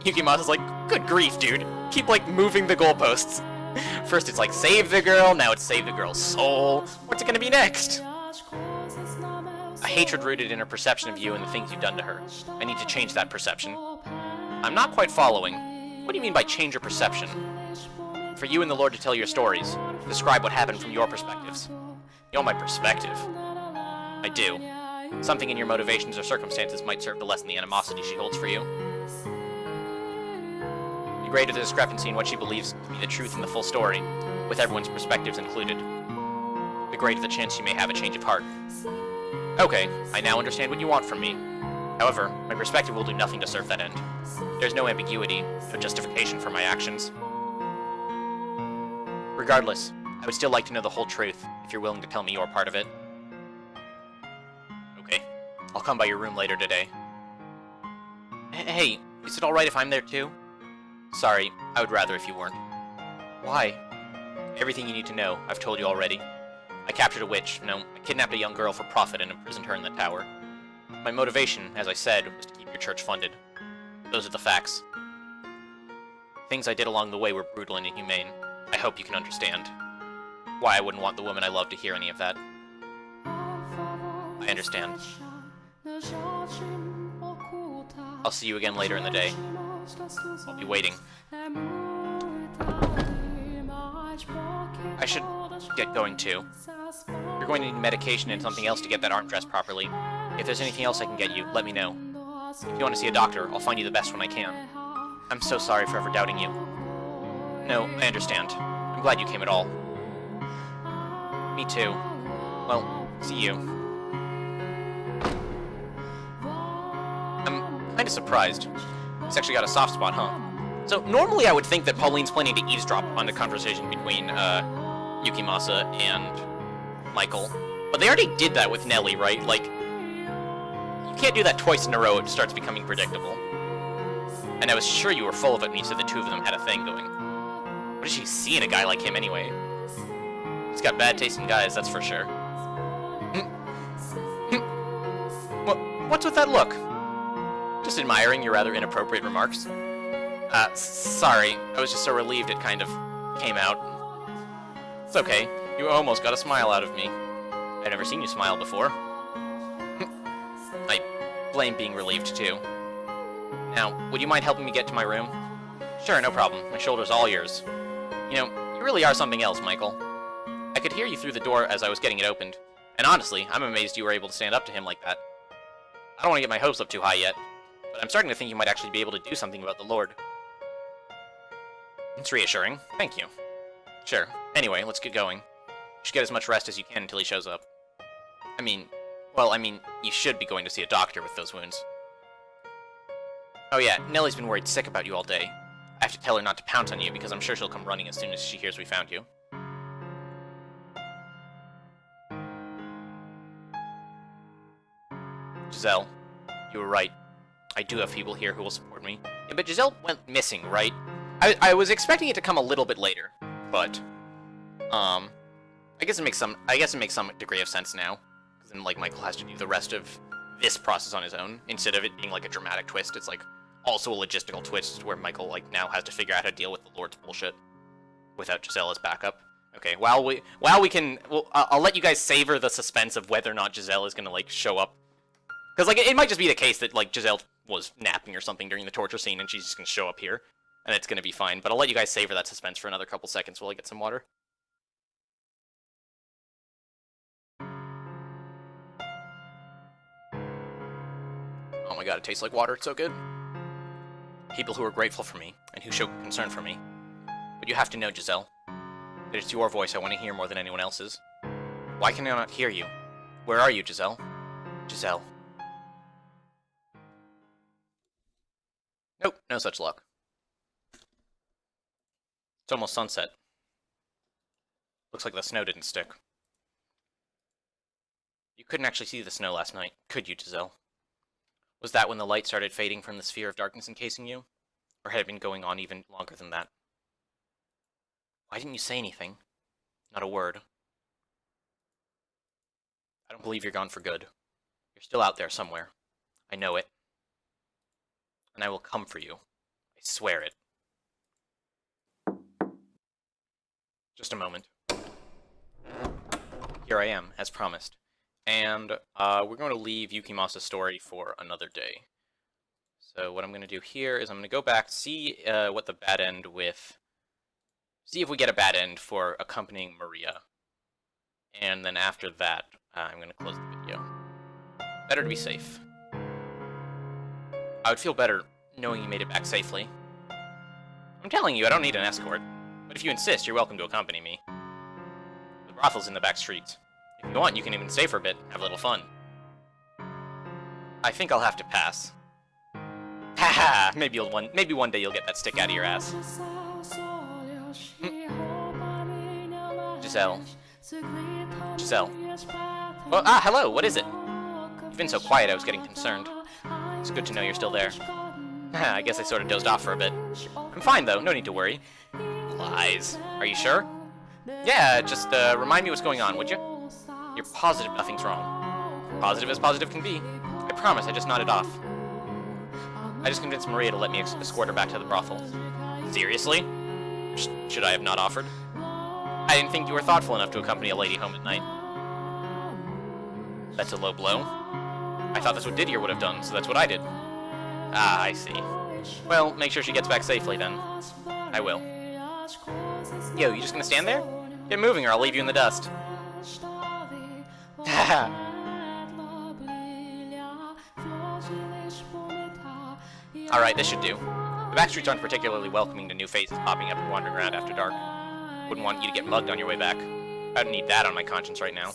Yukimasa's like, good grief, dude. Keep, like, moving the goalposts. First it's like, save the girl, now it's save the girl's soul. What's it gonna be next? A hatred rooted in her perception of you and the things you've done to her. I need to change that perception. I'm not quite following. What do you mean by change your perception? For you and the Lord to tell your stories. Describe what happened from your perspectives. You want my perspective? I do. Something in your motivations or circumstances might serve to lessen the animosity she holds for you. The greater the discrepancy in what she believes to be the truth and the full story, with everyone's perspectives included, the greater the chance she may have a change of heart. Okay, I now understand what you want from me. However, my perspective will do nothing to serve that end. There's no ambiguity, no justification for my actions. Regardless, I would still like to know the whole truth, if you're willing to tell me your part of it. Okay, I'll come by your room later today. Hey, is it alright if I'm there too? Sorry, I would rather if you weren't. Why? Everything you need to know, I've told you already. I captured a witch, no, I kidnapped a young girl for profit and imprisoned her in the tower. My motivation, as I said, was to keep your church funded. Those are the facts. Things I did along the way were brutal and inhumane. I hope you can understand why I wouldn't want the woman I love to hear any of that. I understand. I'll see you again later in the day. I'll be waiting. I should get going too. You're going to need medication and something else to get that arm dressed properly. If there's anything else I can get you, let me know. If you want to see a doctor, I'll find you the best one I can. I'm so sorry for ever doubting you. No, I understand. I'm glad you came at all. Me too. Well, see you. I'm kinda surprised. He's actually got a soft spot, huh? So, normally I would think that Pauline's planning to eavesdrop on the conversation between, Yukimasa and Michael. But they already did that with Nelly, right? Like, you can't do that twice in a row, it starts becoming predictable. And I was sure you were full of it when you said the two of them had a thing going. What did she see in a guy like him anyway? He's got bad taste in guys, that's for sure. What's with that look? Just admiring your rather inappropriate remarks. Sorry. I was just so relieved it kind of came out. It's okay. You almost got a smile out of me. I've never seen you smile before. I blame being relieved, too. Now, would you mind helping me get to my room? Sure, no problem. My shoulder's all yours. You know, you really are something else, Michael. I could hear you through the door as I was getting it opened. And honestly, I'm amazed you were able to stand up to him like that. I don't want to get my hopes up too high yet, but I'm starting to think you might actually be able to do something about the Lord. It's reassuring. Thank you. Sure. Anyway, let's get going. You should get as much rest as you can until he shows up. I mean, you should be going to see a doctor with those wounds. Oh yeah, Nelly's been worried sick about you all day. I have to tell her not to pounce on you because I'm sure she'll come running as soon as she hears we found you. Gazelle, you were right. I do have people here who will support me. Yeah, but Gazelle went missing, right? I was expecting it to come a little bit later, but I guess it makes some degree of sense now. Because then like Michael has to do the rest of this process on his own instead of it being like a dramatic twist. It's like also a logistical twist where Michael like now has to figure out how to deal with the Lord's bullshit without Gazelle as backup. Okay, while we can, I'll let you guys savor the suspense of whether or not Gazelle is gonna like show up. Because, like, it might just be the case that, like, Gazelle was napping or something during the torture scene, and she's just gonna show up here, and it's gonna be fine. But I'll let you guys savor that suspense for another couple seconds while I get some water. Oh my god, it tastes like water, it's so good. People who are grateful for me, and who show concern for me. But you have to know, Gazelle, that it's your voice I want to hear more than anyone else's. Why can I not hear you? Where are you, Gazelle? Gazelle. Nope, no such luck. It's almost sunset. Looks like the snow didn't stick. You couldn't actually see the snow last night, could you, Gazelle? Was that when the light started fading from the sphere of darkness encasing you? Or had it been going on even longer than that? Why didn't you say anything? Not a word. I don't believe you're gone for good. You're still out there somewhere. I know it. And I will come for you. I swear it. Just a moment. Here I am, as promised. And we're going to leave Yukimasa's story for another day. So what I'm going to do here is I'm going to go back, see what the bad end with... See if we get a bad end for accompanying Maria. And then after that, I'm going to close the video. Better to be safe. I would feel better knowing you made it back safely. I'm telling you, I don't need an escort. But if you insist, you're welcome to accompany me. The brothel's in the back streets. If you want, you can even stay for a bit, have a little fun. I think I'll have to pass. Haha, maybe one day you'll get that stick out of your ass. Gazelle. Gazelle. Oh, hello, what is it? You've been so quiet, I was getting concerned. It's good to know you're still there. I guess I sort of dozed off for a bit. I'm fine, though, no need to worry. Lies. Are you sure? Yeah, just remind me what's going on, would you? You're positive nothing's wrong. Positive as positive can be. I promise, I just nodded off. I just convinced Maria to let me escort her back to the brothel. Seriously? Should I have not offered? I didn't think you were thoughtful enough to accompany a lady home at night. That's a low blow. I thought that's what Didier would have done, so that's what I did. Ah, I see. Well, make sure she gets back safely then. I will. Yo, you just gonna stand there? Get moving or I'll leave you in the dust. Alright, this should do. The back streets aren't particularly welcoming to new faces popping up and wandering around after dark. Wouldn't want you to get mugged on your way back. I don't need that on my conscience right now.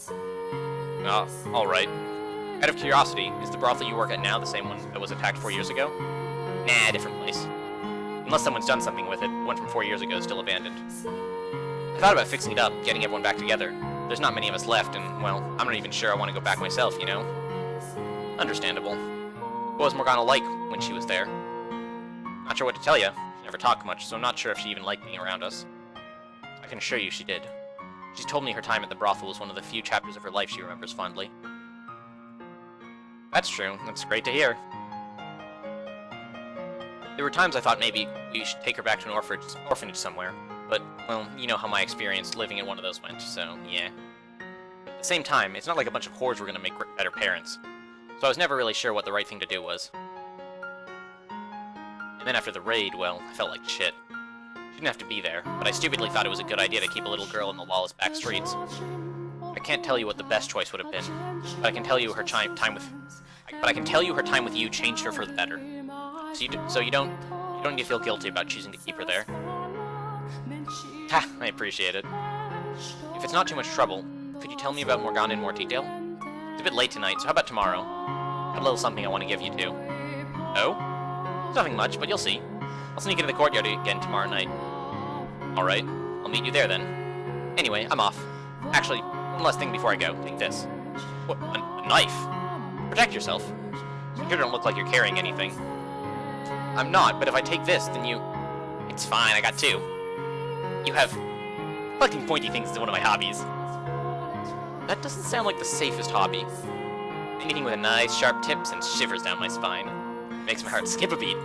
Ah, alright. Out of curiosity, is the brothel you work at now the same one that was attacked 4 years ago? Nah, different place. Unless someone's done something with it, one from 4 years ago is still abandoned. I thought about fixing it up, getting everyone back together. There's not many of us left, and, well, I'm not even sure I want to go back myself, you know? Understandable. What was Morgana like when she was there? Not sure what to tell you. She never talked much, so I'm not sure if she even liked being around us. I can assure you she did. She's told me her time at the brothel was one of the few chapters of her life she remembers fondly. That's true. That's great to hear. There were times I thought maybe we should take her back to an orphanage somewhere, but, well, you know how my experience living in one of those went, so, yeah. At the same time, it's not like a bunch of whores were gonna make better parents, so I was never really sure what the right thing to do was. And then after the raid, well, I felt like shit. She didn't have to be there, but I stupidly thought it was a good idea to keep a little girl in the lawless back streets. I can't tell you what the best choice would have been, but I can tell you her time with you changed her for the better. So you don't need to feel guilty about choosing to keep her there. Ha, I appreciate it. If it's not too much trouble, could you tell me about Morgana in more detail? It's a bit late tonight, so how about tomorrow? Got a little something I want to give you too. Oh? It's nothing much, but you'll see. I'll sneak into the courtyard again tomorrow night. Alright, I'll meet you there then. Anyway, I'm off. Actually, one last thing before I go. Take this. What, a knife? Protect yourself. You don't look like you're carrying anything. I'm not, but if I take this, then you... It's fine, I got two. You have... Collecting pointy things is one of my hobbies. That doesn't sound like the safest hobby. Anything with a nice, sharp tip sends shivers down my spine. Makes my heart skip a beat.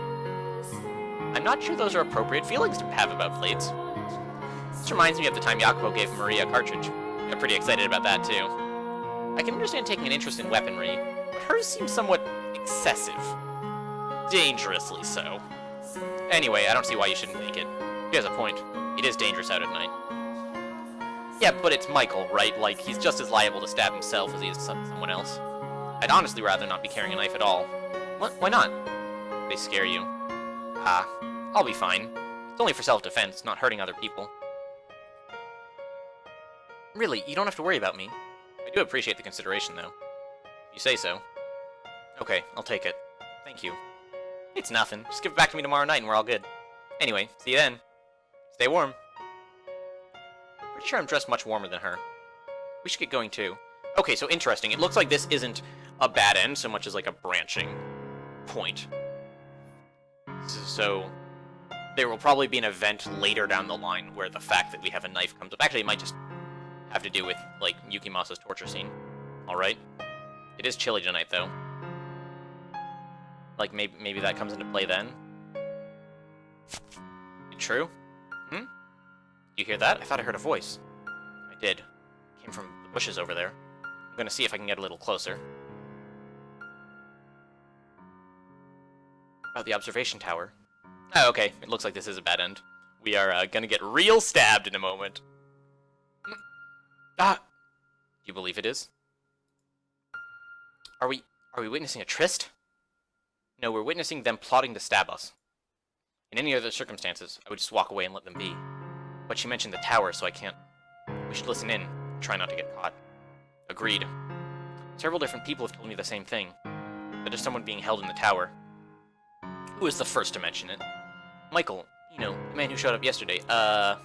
I'm not sure those are appropriate feelings to have about blades. This reminds me of the time Jacopo gave Maria a cartridge. I'm pretty excited about that, too. I can understand taking an interest in weaponry, but hers seems somewhat excessive. Dangerously so. Anyway, I don't see why you shouldn't make it. He has a point. It is dangerous out at night. Yeah, but it's Michael, right? Like, he's just as liable to stab himself as he is someone else. I'd honestly rather not be carrying a knife at all. What? Why not? They scare you. Ah, I'll be fine. It's only for self-defense, not hurting other people. Really, you don't have to worry about me. I do appreciate the consideration, though. If you say so. Okay, I'll take it. Thank you. It's nothing. Just give it back to me tomorrow night and we're all good. Anyway, see you then. Stay warm. Pretty sure I'm dressed much warmer than her. We should get going too. Okay, so interesting. It looks like this isn't a bad end so much as like a branching point. So there will probably be an event later down the line where the fact that we have a knife comes up. Actually, it might just have to do with, like, Yukimasa's torture scene. Alright. It is chilly tonight, though. Like, maybe that comes into play then. True? Hmm? You hear that? I thought I heard a voice. I did. It came from the bushes over there. I'm gonna see if I can get a little closer. About the observation tower. Oh, okay. It looks like this is a bad end. We are gonna get real stabbed in a moment. Ah! Do you believe it is? Are we witnessing a tryst? No, we're witnessing them plotting to stab us. In any other circumstances, I would just walk away and let them be. But she mentioned the tower, so I can't. We should listen in, and try not to get caught. Agreed. Several different people have told me the same thing. That there's someone being held in the tower. Who was the first to mention it? Michael, you know, the man who showed up yesterday. I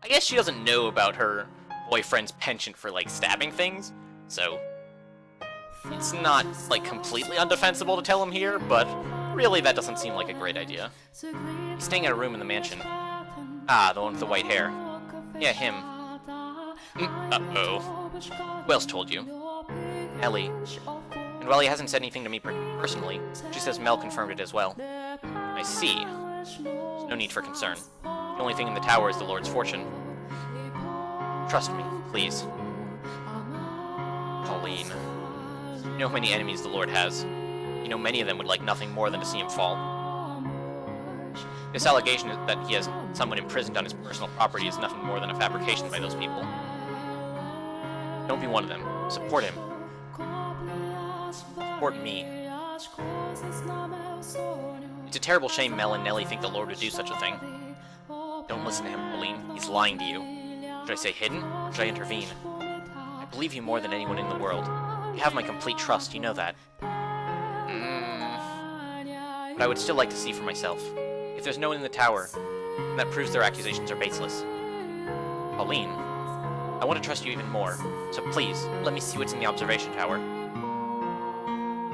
guess she doesn't know about her boyfriend's penchant for, like, stabbing things, so it's not, like, completely undefensible to tell him here, but really that doesn't seem like a great idea. He's staying in a room in the mansion. Ah, the one with the white hair. Yeah, him. Uh-oh. Who else told you? Ellie. And while he hasn't said anything to me personally, she says Mel confirmed it as well. I see. There's no need for concern. The only thing in the tower is the Lord's fortune. Trust me, please. Pauline. You know how many enemies the Lord has. You know many of them would like nothing more than to see him fall. This allegation is that he has someone imprisoned on his personal property is nothing more than a fabrication by those people. Don't be one of them. Support him. Support me. It's a terrible shame Mel and Nellie think the Lord would do such a thing. Don't listen to him, Pauline. He's lying to you. Should I say hidden, or should I intervene? I believe you more than anyone in the world. You have my complete trust, you know that. But I would still like to see for myself. If there's no one in the tower, then that proves their accusations are baseless. Pauline, I want to trust you even more, so please, let me see what's in the observation tower.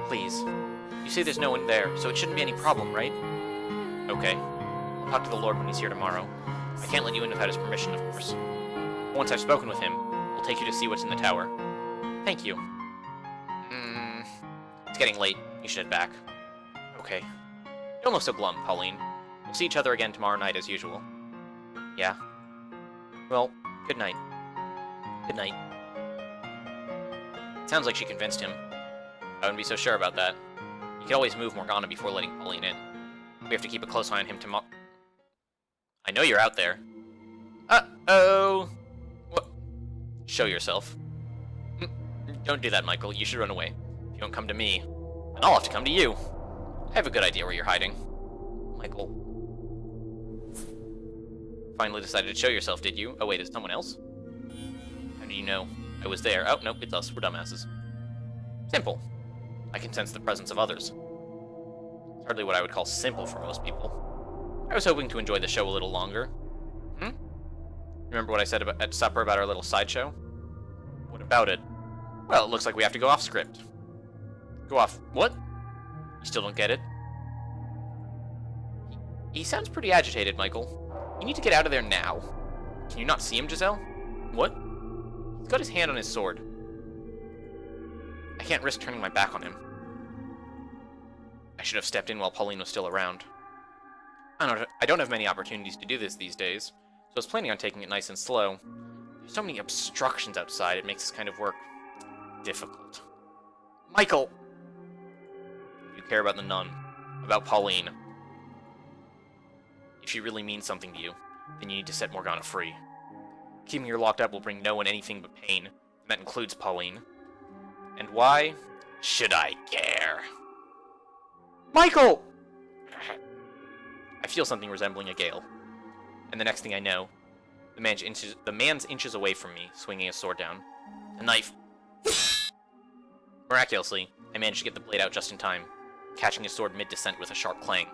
Please. You say there's no one there, so it shouldn't be any problem, right? Okay. I'll talk to the Lord when he's here tomorrow. I can't let you in without his permission, of course. Once I've spoken with him, I'll take you to see what's in the tower. Thank you. It's getting late. You should head back. Okay. Don't look so glum, Pauline. We'll see each other again tomorrow night as usual. Yeah? Well, good night. Good night. Sounds like she convinced him. I wouldn't be so sure about that. You could always move Morgana before letting Pauline in. We have to keep a close eye on him tomorrow. I know you're out there. Uh-oh! What? Show yourself. Don't do that, Michael. You should run away. If you don't come to me, then I'll have to come to you. I have a good idea where you're hiding. Michael. Finally decided to show yourself, did you? Oh wait, is it someone else? How do you know? I was there. Oh, nope, it's us. We're dumbasses. Simple. I can sense the presence of others. It's hardly what I would call simple for most people. I was hoping to enjoy the show a little longer. Remember what I said at supper about our little sideshow? What about it? Well, it looks like we have to go off script. Go off what? You still don't get it? He sounds pretty agitated, Michael. You need to get out of there now. Can you not see him, Gazelle? What? He's got his hand on his sword. I can't risk turning my back on him. I should have stepped in while Pauline was still around. I don't have many opportunities to do this these days, so I was planning on taking it nice and slow. There's so many obstructions outside, it makes this kind of work difficult. Michael! If you care about the nun, about Pauline, if she really means something to you, then you need to set Morgana free. Keeping her locked up will bring no one anything but pain, and that includes Pauline. And why should I care? Michael! I feel something resembling a gale. And the next thing I know, the man's inches away from me, swinging his sword down. A knife. Miraculously, I managed to get the blade out just in time, catching his sword mid-descent with a sharp clang.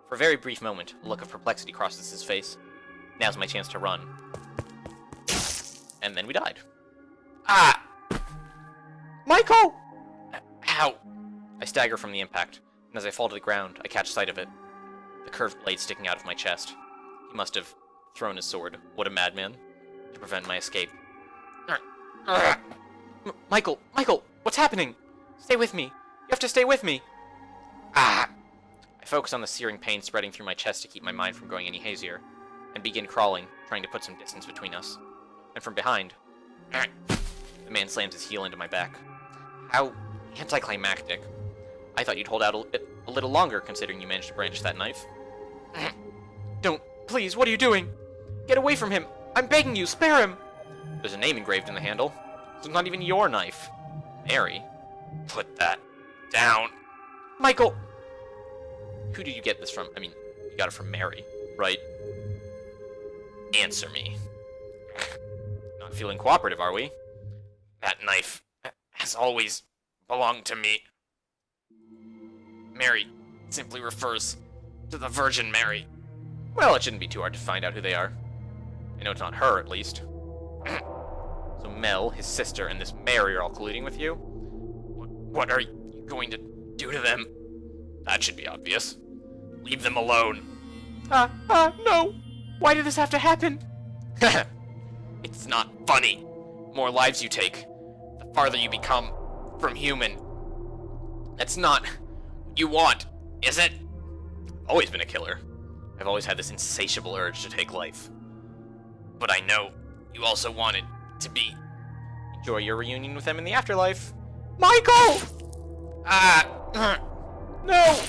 For a very brief moment, a look of perplexity crosses his face. Now's my chance to run. And then we died. Ah! Michael! Ow! I stagger from the impact, and as I fall to the ground, I catch sight of it. The curved blade sticking out of my chest. He must have thrown his sword, what a madman, to prevent my escape. Michael! Michael! What's happening? Stay with me! You have to stay with me! Ah! I focus on the searing pain spreading through my chest to keep my mind from going any hazier, and begin crawling, trying to put some distance between us. And from behind, the man slams his heel into my back. How anticlimactic. I thought you'd hold out a little longer, considering you managed to brandish that knife. Don't. Please, what are you doing? Get away from him! I'm begging you, spare him! There's a name engraved in the handle. So it's not even your knife. Mary? Put that down. Michael! Who did you get this from? I mean, you got it from Mary, right? Answer me. Not feeling cooperative, are we? That knife has always belonged to me. Mary simply refers to the Virgin Mary. Well, it shouldn't be too hard to find out who they are. I know it's not her, at least. So Mel, his sister, and this Mary are all colluding with you? What are you going to do to them? That should be obvious. Leave them alone. No! Why did this have to happen? It's not funny. The more lives you take, the farther you become from human. That's not what you want, is it? I've always been a killer. I've always had this insatiable urge to take life. But I know you also wanted to enjoy your reunion with them in the afterlife. Michael! No!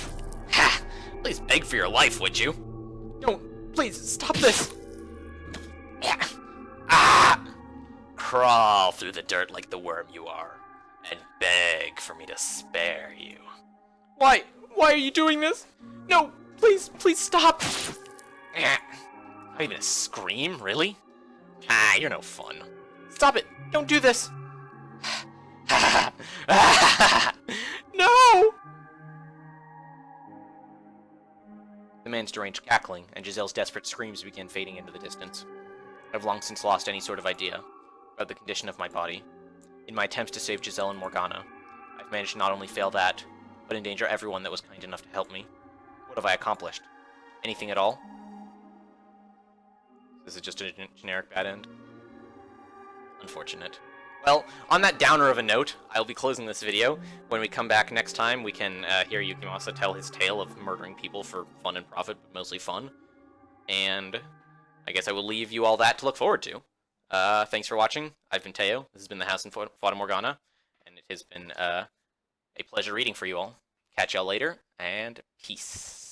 Ha! Please beg for your life, would you? Don't, please, stop this! Crawl through the dirt like the worm you are, and beg for me to spare you. Why are you doing this? No, please stop! Not even a scream, really? You're no fun. Stop it! Don't do this! No! The man's deranged cackling and Gazelle's desperate screams began fading into the distance. I've long since lost any sort of idea about the condition of my body. In my attempts to save Gazelle and Morgana, I've managed to not only fail that, but endanger everyone that was kind enough to help me. What have I accomplished? Anything at all? This is just a generic bad end. Unfortunate. Well, on that downer of a note, I'll be closing this video. When we come back next time, we can hear Yukimasa tell his tale of murdering people for fun and profit, but mostly fun. And I guess I will leave you all that to look forward to. Thanks for watching. I've been Teo. This has been the House in Fata Morgana, and it has been a pleasure reading for you all. Catch y'all later, and peace.